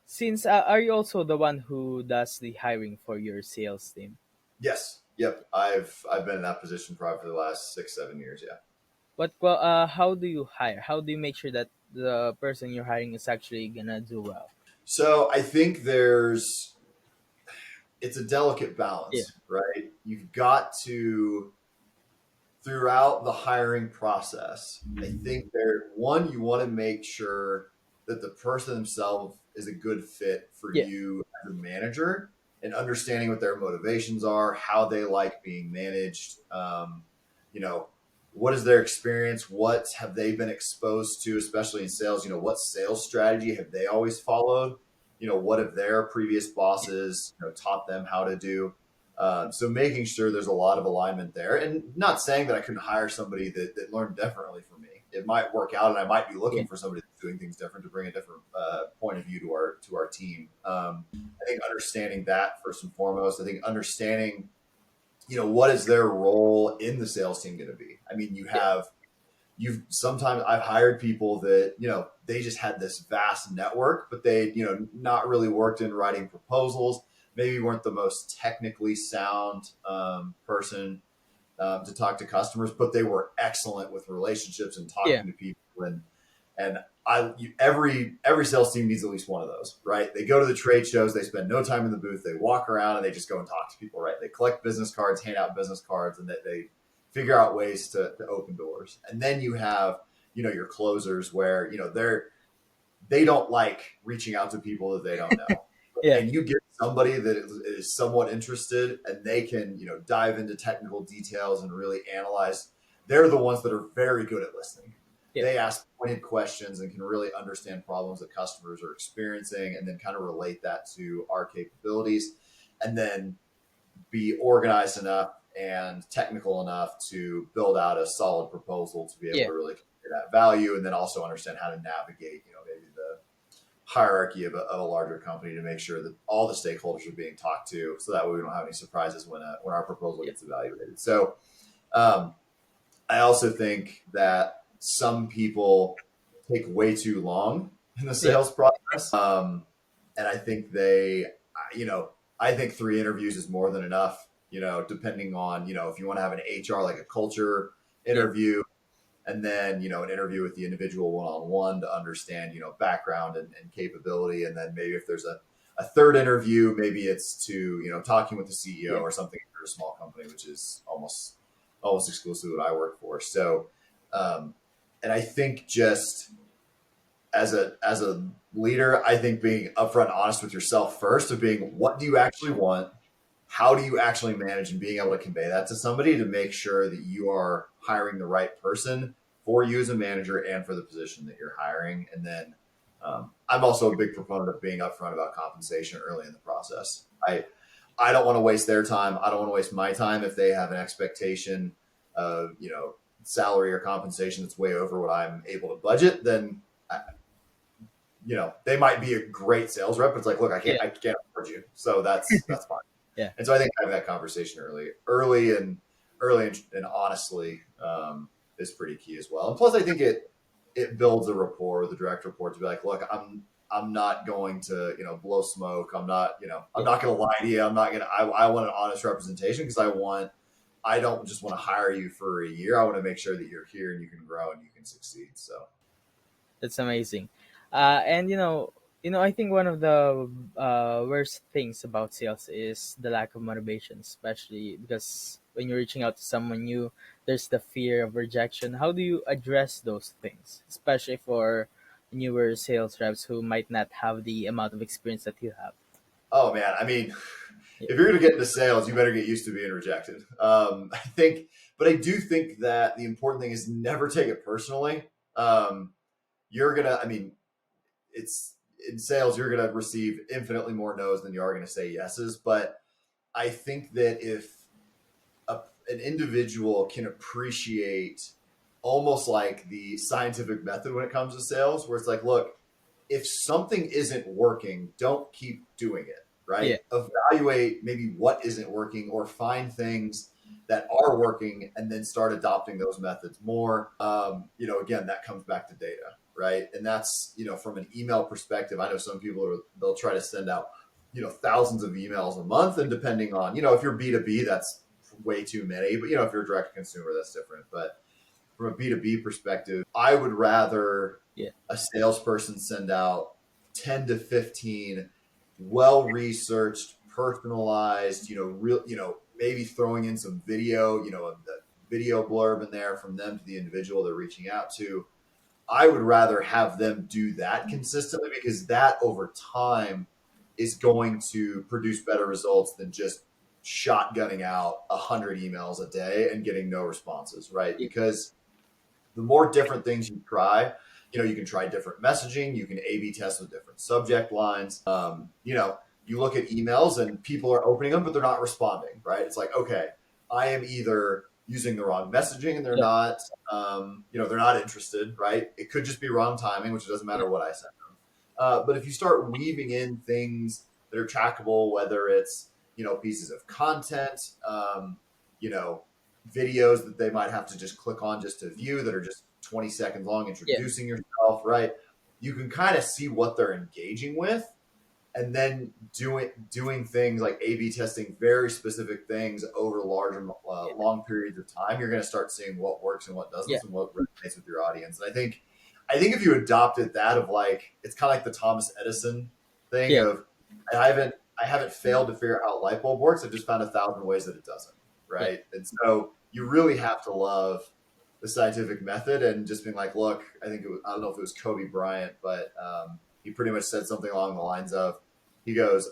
Since are you also the one who does the hiring for your sales team? yes. Yep. I've been in that position probably for the last 6, 7 years. Yeah. How do you hire? How do you make sure that the person you're hiring is actually gonna do well? So I think it's a delicate Yeah, balance, right? You've got to, throughout the hiring process, I think you want to make sure that the person themselves is a good fit for yeah, you as a manager, and understanding what their motivations are, how they like being managed. You know, what is their experience? What have they been exposed to, especially in sales? What sales strategy have they always followed? What have their previous bosses, taught them how to do? So making sure there's a lot of alignment there, and not saying that I couldn't hire somebody that learned differently from me. It might work out, and I might be yeah, looking for somebody that's doing things different to bring a different point of view to our team. I think understanding that first and foremost. I think understanding, what is their role in the sales team going to be? I mean, you've sometimes I've hired people that, they just had this vast network, but they, not really worked in writing proposals, maybe weren't the most technically sound person to talk to customers, but they were excellent with relationships and Yeah. talking to people. And every sales team needs at least one of those, right? They go to the trade shows, they spend no time in the booth, they walk around and they just go and talk to people, right? They collect business cards, hand out business cards, and they figure out ways to open doors. And then you have, your closers where, they don't like reaching out to people that they don't know. Yeah. And you get somebody that is somewhat interested and they can, dive into technical details and really analyze. They're the ones that are very good at listening. Yeah. They ask pointed questions and can really understand problems that customers are experiencing and then kind of relate that to our capabilities and then be organized enough and technical enough to build out a solid proposal to be able Yeah. to really convey that value and then also understand how to navigate, maybe the hierarchy of a larger company to make sure that all the stakeholders are being talked to so that way we don't have any surprises when our proposal Yeah. gets evaluated. So um, I also think that some people take way too long in the Yeah. sales process. And I think you know, I think 3 interviews is more than enough, depending on, if you want to have an HR, like a culture Yeah. interview, and then, an interview with the individual one-on-one to understand, background and capability. And then maybe if there's a third interview, maybe it's to, talking with the CEO Yeah. or something for a small company, which is almost exclusively what I work for. So, and I think just as a leader, I think being upfront and honest with yourself first of being, what do you actually want? How do you actually manage and being able to convey that to somebody to make sure that you are hiring the right person for you as a manager and for the position that you're hiring. And then I'm also a big proponent of being upfront about compensation early in the process. I don't want to waste their time. I don't want to waste my time if they have an expectation of, salary or compensation that's way over what I'm able to budget, then they might be a great sales rep. But it's like, look, Yeah. I can't afford you. So that's fine. Yeah. And so I think having that conversation early and honestly is pretty key as well. And plus, I think it builds a rapport with the direct report to be like, look, I'm not going to blow smoke. I'm not I'm Yeah. not going to lie to you. I'm not going to. I want an honest representation because I don't just want to hire you for a year. I want to make sure that you're here and you can grow and you can succeed. So. That's amazing. And I think one of the worst things about sales is the lack of motivation, especially because when you're reaching out to someone new, there's the fear of rejection. How do you address those things, especially for newer sales reps who might not have the amount of experience that you have? Oh man, I mean, Yeah. if you're going to get into sales, you better get used to being rejected. But I do think that the important thing is never take it personally. Um, I mean, it's in sales, you're going to receive infinitely more no's than you are going to say yeses. But I think that if an individual can appreciate almost like the scientific method when it comes to sales, where it's like, look, if something isn't working, don't keep doing it, Yeah. right? Evaluate maybe what isn't working or find things that are working and then start adopting those methods more. Again, that comes back to data, right? And that's, from an email perspective, I know some people they'll try to send out, thousands of emails a month. And depending on, if you're B2B, that's way too many. But, if you're a direct consumer, that's different. But from a B2B perspective, I would rather Yeah. a salesperson send out 10 to 15 well researched, personalized, real, maybe throwing in some video, the video blurb in there from them to the individual they're reaching out to. I would rather have them do that consistently because that over time is going to produce better results than just shotgunning out 100 emails a day and getting no responses, right? Yeah. Because the more different things you try, you can try different messaging, you can A/B test with different subject lines. You look at emails and people are opening them, but they're not responding, right? It's like, okay, I am either using the wrong messaging and they're Yeah. not, they're not interested, right? It could just be wrong timing, which doesn't Yeah. matter what I send them. But if you start weaving in things that are trackable, whether it's, pieces of content, you know, videos that they might have to just click on just to view that are just 20 seconds long, yeah, introducing yourself, right? You can kind of see what they're engaging with, and then doing things like A/B testing very specific things over larger yeah, long periods of time. You're going to start seeing what works and what yeah, doesn't, and what resonates with your audience. And I think if you adopted that of like, it's kind of like the Thomas Edison thing yeah, of I haven't failed to figure out how a light bulb works. I've just found 1,000 ways that it doesn't, yeah, right? And so you really have to love the scientific method and just being like, look, I don't know if it was Kobe Bryant, but he pretty much said something along the lines of, he goes,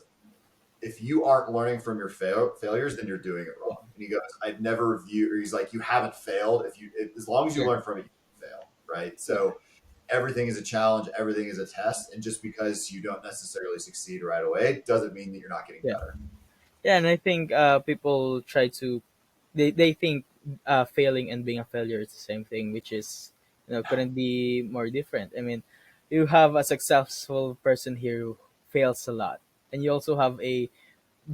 if you aren't learning from your failures, then you're doing it yeah, wrong. And he goes, I've never viewed, or he's like, you haven't failed. As long as you yeah, learn from it, you can fail, right? yeah, So everything is a challenge, everything is a test, and just because you don't necessarily succeed right away doesn't mean that you're not getting yeah. better. Yeah, and I think people try to they think failing and being a failure is the same thing, which is couldn't be more different. I mean, you have a successful person here who fails a lot, and you also have a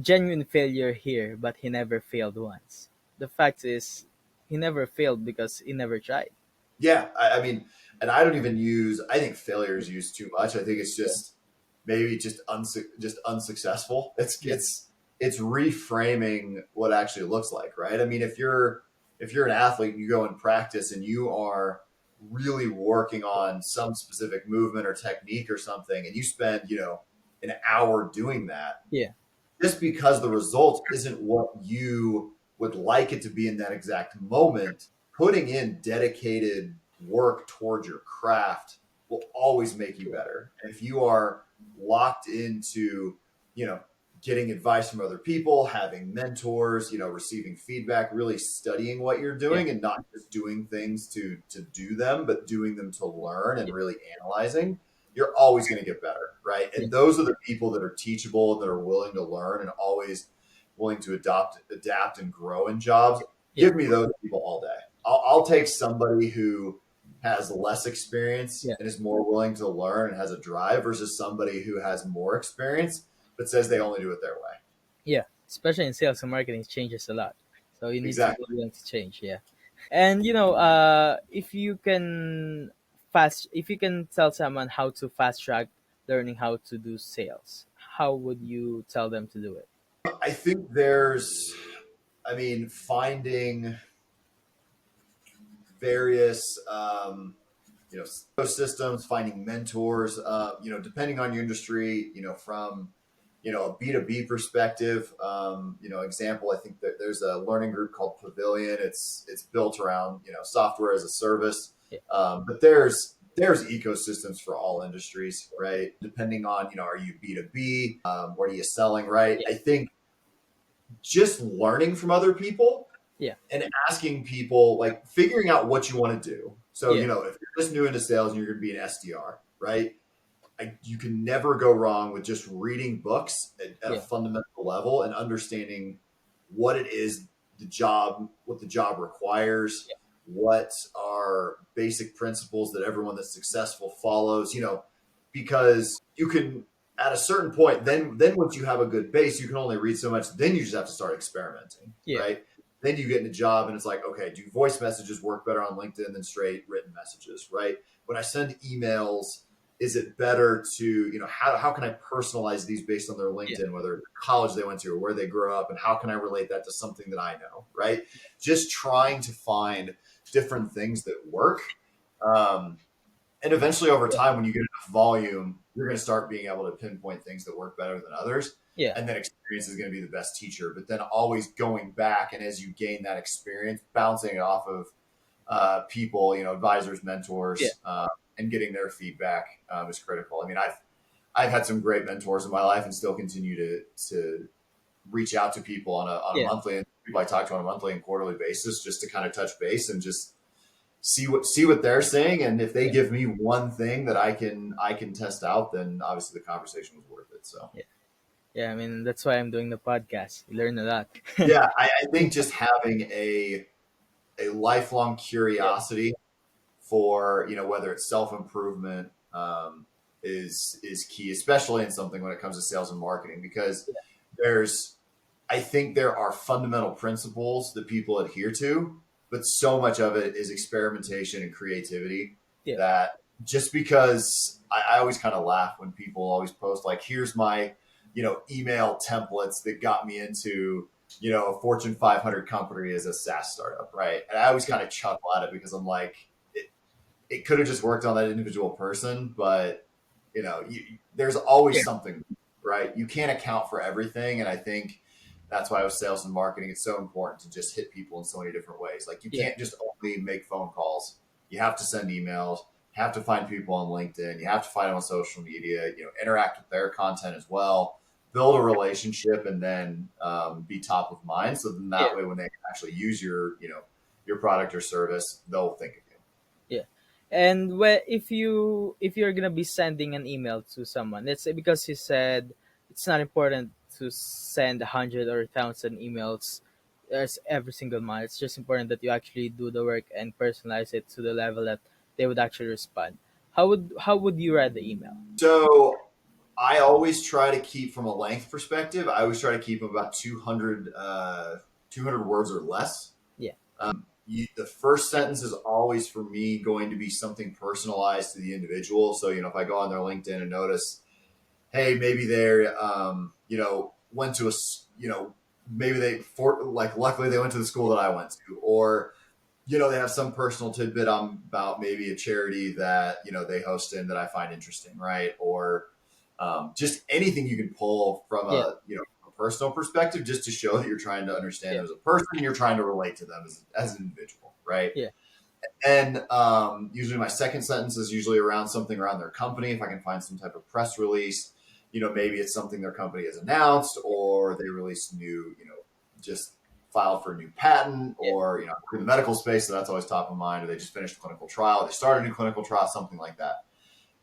genuine failure here, but he never failed once. The fact is, he never failed because he never tried. Yeah, I mean, and I don't even use. I think failure is used too much. I think it's Yeah, just maybe just unsuccessful. It's yeah, it's it's reframing what actually looks like, right? I mean, if you're an athlete and you go and practice and you are really working on some specific movement or technique or something, and you spend an hour doing that, yeah, just because the result isn't what you would like it to be in that exact moment, putting in dedicated work towards your craft will always make you yeah, better. And if you are locked into, you know, getting advice from other people, having mentors, receiving feedback, really studying what you're yeah, doing and not just doing things to do them, but doing them to learn and yeah, really analyzing, you're always going to get better, right? yeah, And those are the people that are teachable, that are willing to learn, and always willing to adapt, and grow in jobs. yeah, Give me those people all day. I'll take somebody who has less experience yeah, and is more willing to learn and has a drive versus somebody who has more experience but says they only do it their way. yeah. Especially in sales and marketing, it changes a lot. So you need to be Exactly. willing to change. Yeah. And if you can if you can tell someone how to fast track learning how to do sales, how would you tell them to do it? I think finding various systems, finding mentors, depending on your industry, from a B2B perspective, example, I think that there's a learning group called Pavilion. It's built around software as a service, Yeah, but there's ecosystems for all industries, right? Depending on are you B2B, what are you selling, right? yeah, I think just learning from other people yeah, and asking people, like, figuring out what you want to do. So, yeah, if you're just new into sales and you're going to be an SDR, right? You can never go wrong with just reading books at a yeah, fundamental level and understanding what it is what the job requires, what are basic principles that everyone that's successful follows, because you can, at a certain point, then once you have a good base, you can only read so much. Then you just have to start experimenting, yeah, right? Then you get in a job and it's like, okay, do voice messages work better on LinkedIn than straight written messages, right? When I send emails, is it better to, how can I personalize these based on their yeah, LinkedIn, whether college they went to or where they grew up, and how can I relate that to something that I know, right? Just trying to find different things that work. Um, and eventually over yeah, time, when you get enough volume, you're going to start being able to pinpoint things that work better than others. yeah, And then experience is going to be the best teacher, but then always going back. And as you gain that experience, bouncing it off of people, advisors, yeah, mentors, and getting their feedback is critical. I mean, I've had some great mentors in my life, and still continue to reach out to people on a yeah, monthly, and people I talk to on a monthly and quarterly basis, just to kind of touch base and just see what they're saying. And if they yeah, give me one thing that I can test out, then obviously the conversation was worth it. So yeah. Yeah, I mean that's why I'm doing the podcast. You learn a lot. yeah, I think just having a lifelong Yeah, curiosity for whether it's self-improvement, is key, especially in something when it comes to sales and marketing, because there's I think there are fundamental principles that people adhere to, but so much of it is experimentation and creativity Yeah. that just because I always kind of laugh when people always post like, here's my, email templates that got me into, a Fortune 500 company as a SaaS startup, right? And I always Yeah. kind of chuckle at it because I'm like, it could have just worked on that individual person, but there's always Yeah. something, right? You can't account for everything, and I think that's why with sales and marketing, it's so important to just hit people in so many different ways. Like you Yeah. can't just only make phone calls. You have to send emails. You have to find people on LinkedIn. You have to find them on social media. Interact with their content as well. Build a relationship, and then be top of mind. So then Yeah. that way, when they actually use your product or service, they'll think of you. Yeah. And if you're gonna be sending an email to someone, let's say because you said it's not important to send 100 or 1,000 emails every single month. It's just important that you actually do the work and personalize it to the level that they would actually respond. How would you write the email? So I always try to keep from a length perspective. I always try to keep them about 200 words or less. Yeah. The first sentence is always for me going to be something personalized to the individual. So, if I go on their LinkedIn and notice, hey, maybe they're, went to maybe luckily they went to the school that I went to, or, they have some personal tidbit about maybe a charity that, they host in that I find interesting, right? Or just anything you can pull from Yeah. a personal perspective, just to show that you're trying to understand Yeah. them as a person and you're trying to relate to them as an individual, right? Yeah. And usually my second sentence is usually around something around their company. If I can find some type of press release, maybe it's something their company has announced, or they released a new, just filed for a new patent, Yeah. or, in the medical space, so that's always top of mind, or they just finished a clinical trial, they started a new clinical trial, something like that.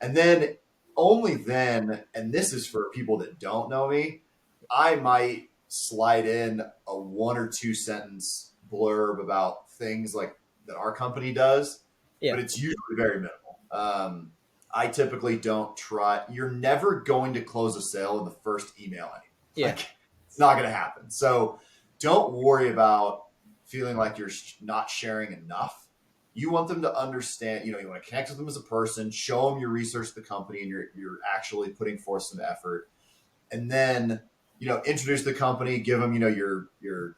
And then only then, and this is for people that don't know me, I might slide in a one or two sentence blurb about things like that our company does, Yeah. but it's usually very minimal. I typically don't try. You're never going to close a sale in the first email anyway. Yeah. Like it's not going to happen. So don't worry about feeling like you're not sharing enough. You want them to understand, you want to connect with them as a person, show them your research the company, and you're actually putting forth some effort. And then, introduce the company, give them, your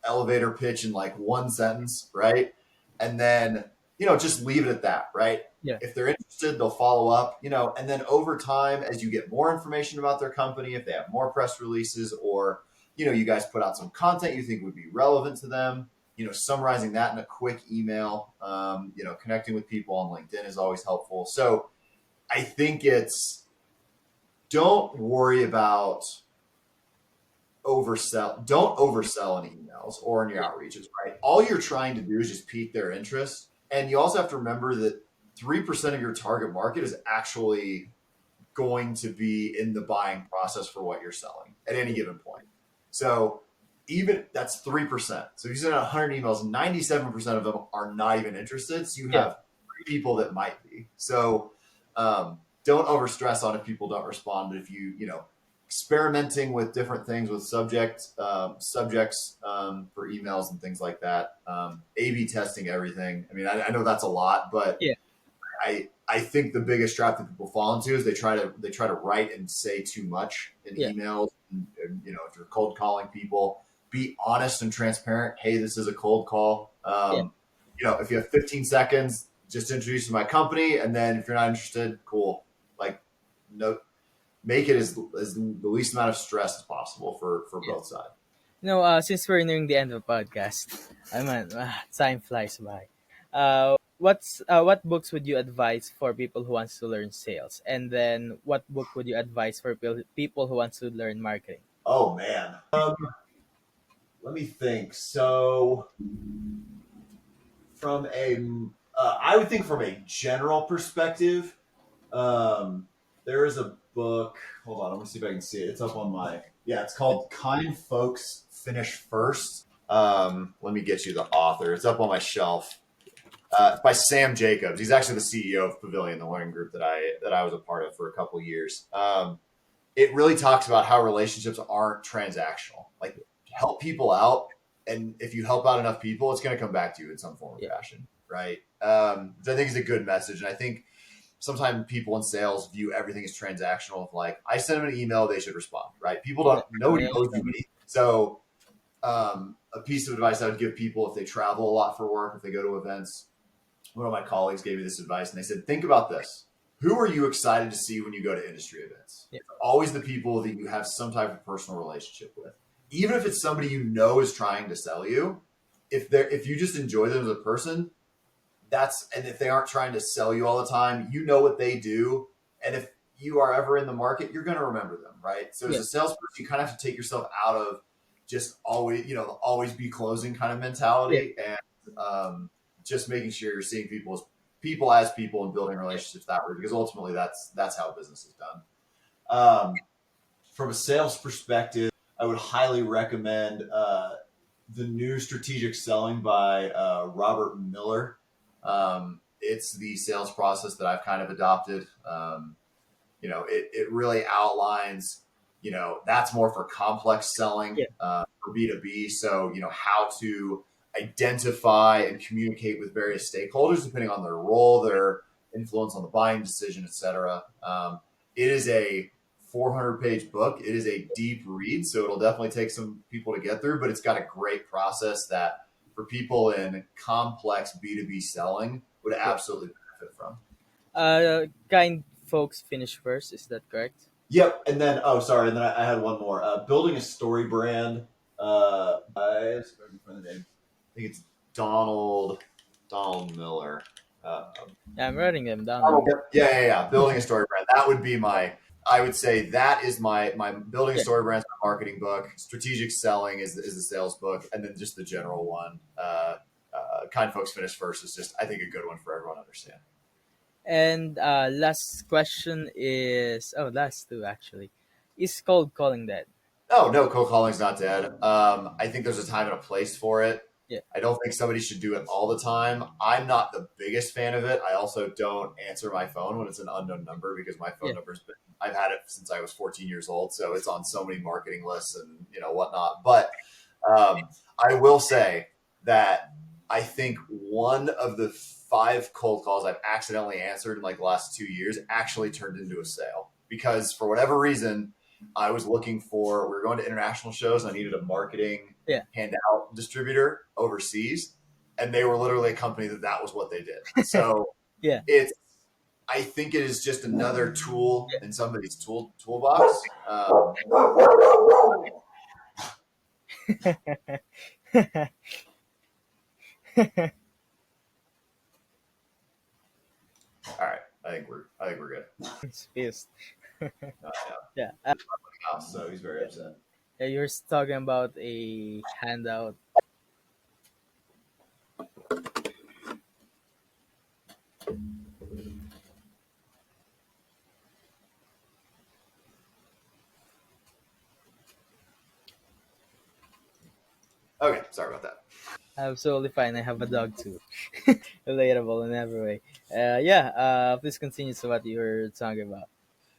elevator pitch in like one sentence, right? And then, just leave it at that, right? Yeah. If they're interested, they'll follow up, and then over time, as you get more information about their company, if they have more press releases, or, you guys put out some content you think would be relevant to them, summarizing that in a quick email, connecting with people on LinkedIn is always helpful. So I think don't worry about don't oversell in emails or in your Yeah. outreaches, right? All you're trying to do is just pique their interest. And you also have to remember that 3% of your target market is actually going to be in the buying process for what you're selling at any given point. So even that's 3%. So if you send out 100 emails, 97% of them are not even interested. So you Yeah. have three people that might be. So don't overstress on if people don't respond. But if experimenting with different things with subjects for emails and things like that, A/B testing everything. I mean, I know that's a lot, but Yeah. I think the biggest trap that people fall into is they try to write and say too much in Yeah. emails. And if you're cold calling people, be honest and transparent. Hey, this is a cold call. Yeah. If you have 15 seconds, just introduce my company, and then if you're not interested, cool. Like, no, make it as the least amount of stress as possible for Yeah. both sides. Since we're nearing the end of the podcast, I mean, time flies by. What books would you advise for people who wants to learn sales, and then what book would you advise for people who wants to learn marketing? Oh man. Let me think. So from I would think from a general perspective, there is a book. Hold on, I'm gonna see if I can see it. It's up on my. Yeah, it's called "Kind Folks Finish First." Let me get you the author. It's up on my shelf. It's by Sam Jacobs. He's actually the CEO of Pavilion, the learning group that I was a part of for a couple of years. it really talks about how relationships aren't transactional. Like, help people out, and if you help out enough people, it's going to come back to you in some form or Yeah. fashion, right? Which I think is a good message, and I think sometimes people in sales view everything as transactional. Of like, I send them an email, they should respond, right? People Yeah. don't. Nobody Yeah. owes you anything. So, a piece of advice I would give people if they travel a lot for work, if they go to events, one of my colleagues gave me this advice, and they said, think about this. Who are you excited to see when you go to industry events? Yeah. It's always the people that you have some type of personal relationship with. Even if it's somebody you know is trying to sell you, if you just enjoy them as a person, and if they aren't trying to sell you all the time, you know what they do. And if you are ever in the market, you're going to remember them, right? So as Yeah. a salesperson, you kind of have to take yourself out of just always, always be closing kind of Yeah. mentality, and just making sure you're seeing people and building relationships that way, because ultimately that's how business is done. From a sales perspective, I would highly recommend the new Strategic Selling by Robert Miller. It's the sales process that I've kind of adopted. It really outlines, that's more for complex selling, Yeah. for B2B. So, how to identify and communicate with various stakeholders depending on their role, their influence on the buying decision, etc. It is a 400-page book. It is a deep read, so it'll definitely take some people to get through, but it's got a great process that for people in complex B2B selling would Yeah. absolutely benefit from. Kind folks finish first. Is that correct? Yep, and then sorry, and then I had one more. Building a story brand. By the name. I think it's Donald Miller. Uh, Yeah, I'm writing them down now. Donald, yeah. Building a story brand. That would be my. I would say that is my building a Yeah. story brand is my marketing book. Strategic selling is the sales book, and then just the general one. Kind folks finish first is just, I think, a good one for everyone to understand. And last question is, oh, last two actually. Is cold calling dead? Oh no, cold calling's not dead. I think there's a time and a place for it. Yeah. I don't think somebody should do it all the time. I'm not the biggest fan of it. I also don't answer my phone when it's an unknown number, because my Yeah. phone number's been, I've had it since I was 14 years old, so it's on so many marketing lists and whatnot. But I will say that I think one of the 5 cold calls I've accidentally answered in like the last 2 years actually turned into a sale, because for whatever reason I was looking for. We were going to international shows, and I needed a marketing Yeah. handout distributor overseas, and they were literally a company that was what they did. So Yeah. it's. I think it is just another tool in somebody's toolbox. All right, I think we're good. It's pissed. Uh, Yeah. yeah. So he's very upset. Yeah, you're talking about a handout. Okay, sorry about that. Absolutely fine. I have a dog too. Relatable in every way. Yeah. Please continue to what you were talking about.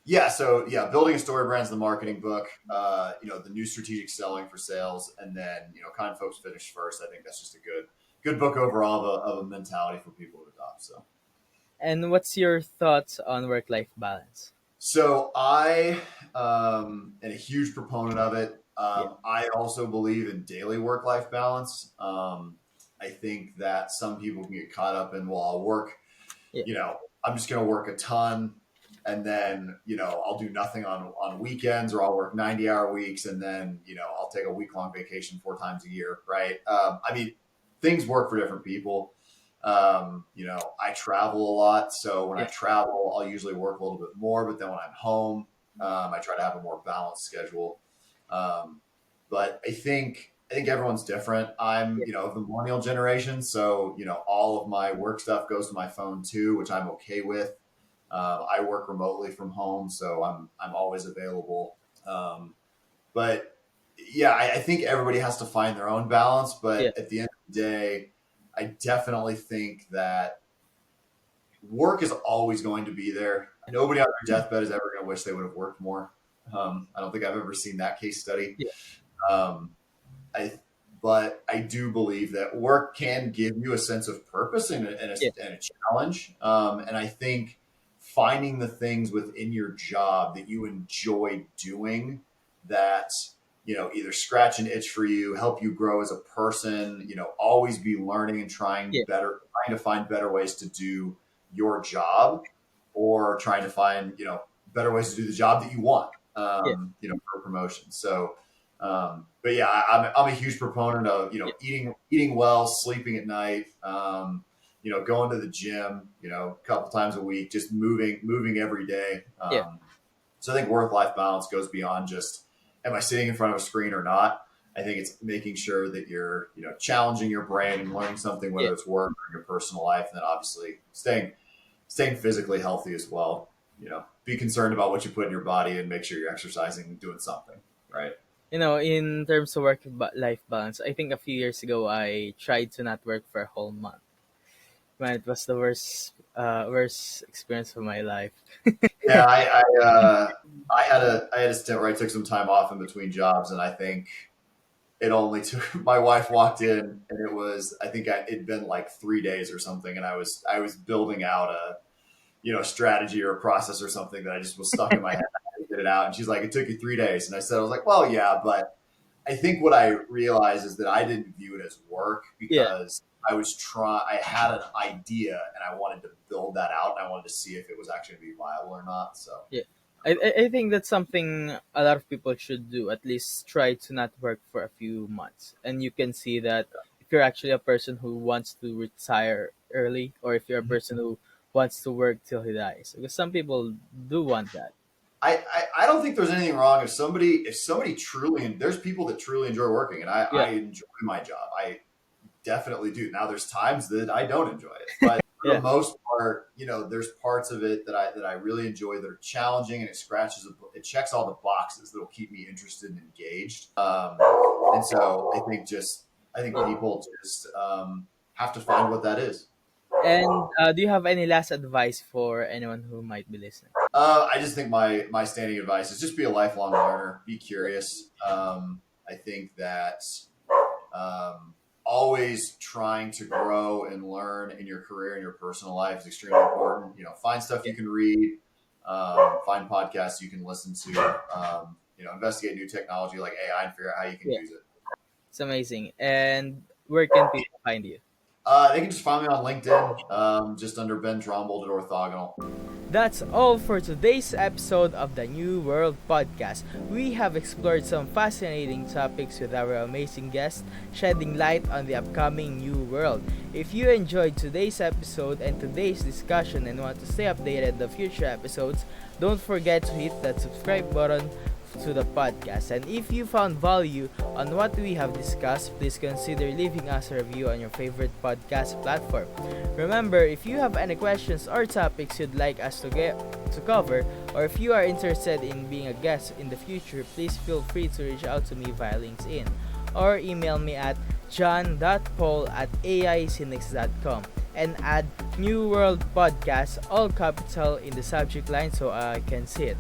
Yeah, so yeah, building a story brand is the marketing book. The new strategic selling for sales, and then kind folks finish first. I think that's just a good book overall of a mentality for people to adopt. And what's your thoughts on work-life balance? So I am a huge proponent of it. Yeah. I also believe in daily work life balance. I think that some people can get caught up in, well, I'll work, Yeah. I'm just going to work a ton, and then, I'll do nothing on weekends, or I'll work 90-hour weeks, and then, I'll take a week long vacation 4 times a year. Right. I mean, things work for different people. I travel a lot. So when I Yeah. travel, I'll usually work a little bit more, but then when I'm home, I try to have a more balanced schedule. Um, but I think everyone's different. I'm, Yeah. of the millennial generation. So, all of my work stuff goes to my phone too, which I'm okay with. I work remotely from home, so I'm always available. But yeah, I think everybody has to find their own balance. Yeah. But at the end of the day, I definitely think that work is always going to be there. Nobody on their deathbed is ever going to wish they would have worked more. I don't think I've ever seen that case study. Yeah. Um, I, but I do believe that work can give you a sense of purpose Yeah. and a challenge. And I think finding the things within your job that you enjoy doing that, either scratch an itch for you, help you grow as a person, always be learning and Yeah. trying to find better ways to do your job, or trying to find, better ways to do the job that you want, Yeah. for promotion. So, but yeah, I'm a huge proponent of Yeah. eating well, sleeping at night, going to the gym, a couple times a week, just moving every day. Yeah. So I think work-life balance goes beyond just, am I sitting in front of a screen or not? I think it's making sure that you're, challenging your brain and learning something, Yeah. whether it's work or your personal life, and then obviously staying physically healthy as well. Be concerned about what you put in your body and make sure you're exercising and doing something, right? In terms of work life balance, I think a few years ago I tried to not work for a whole month. Man, it was the worst experience of my life. Yeah, I had a stint where I took some time off in between jobs, and I think it only took my wife walked in, and I think it'd been like 3 days or something, and I was building out a strategy or a process or something that I just was stuck in my head. I had to get it out, and she's like, "It took you 3 days," and I was like, "Well, yeah, but I think what I realized is that I didn't view it as work Yeah. because I had an idea and I wanted to build that out, and I wanted to see if it was actually going to be viable or not." So, Yeah. I think that's something a lot of people should do. At least try to not work for a few months. And you can see that if you're actually a person who wants to retire early, or if you're a person who wants to work till he dies. Because some people do want that. I don't think there's anything wrong if somebody truly, and there's people that truly enjoy working, and I Yeah. enjoy my job. I definitely do. Now there's times that I don't enjoy it, but for the Yeah. most part, there's parts of it that I really enjoy, that are challenging, and it checks all the boxes that'll keep me interested and engaged. And so I think Yeah. people just have to find what that is. And do you have any last advice for anyone who might be listening? I just think my standing advice is just be a lifelong learner, be Yeah. curious. I think that um, always trying to grow and learn in your career and your personal life is extremely important. Find stuff Yeah. you can read, find podcasts you can listen to. Investigate new technology like AI and figure out how you can Yeah. use it. It's amazing. And where can people find you? They can just find me on LinkedIn, just under Ben Trombold at Orthogonal. That's all for today's episode of the New World Podcast. We have explored some fascinating topics with our amazing guests, shedding light on the upcoming New World. If you enjoyed today's episode and today's discussion and want to stay updated on future episodes, don't forget to hit that subscribe button to the podcast. And if you found value on what we have discussed, please consider leaving us a review on your favorite podcast platform. Remember, if you have any questions or topics you'd like us to cover, or if you are interested in being a guest in the future, please feel free to reach out to me via LinkedIn or email me at john.paul@aicinix.com and add New World Podcast, all capital, in the subject line so I can see it.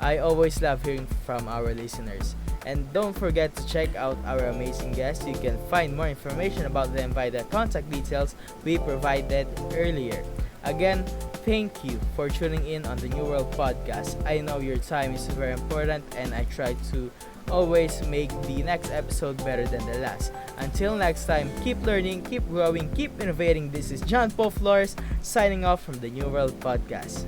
I always love hearing from our listeners. And don't forget to check out our amazing guests. You can find more information about them by the contact details we provided earlier. Again, thank you for tuning in on the New World Podcast. I know your time is very important, and I try to always make the next episode better than the last. Until next time, keep learning, keep growing, keep innovating. This is John Paul Flores signing off from the New World Podcast.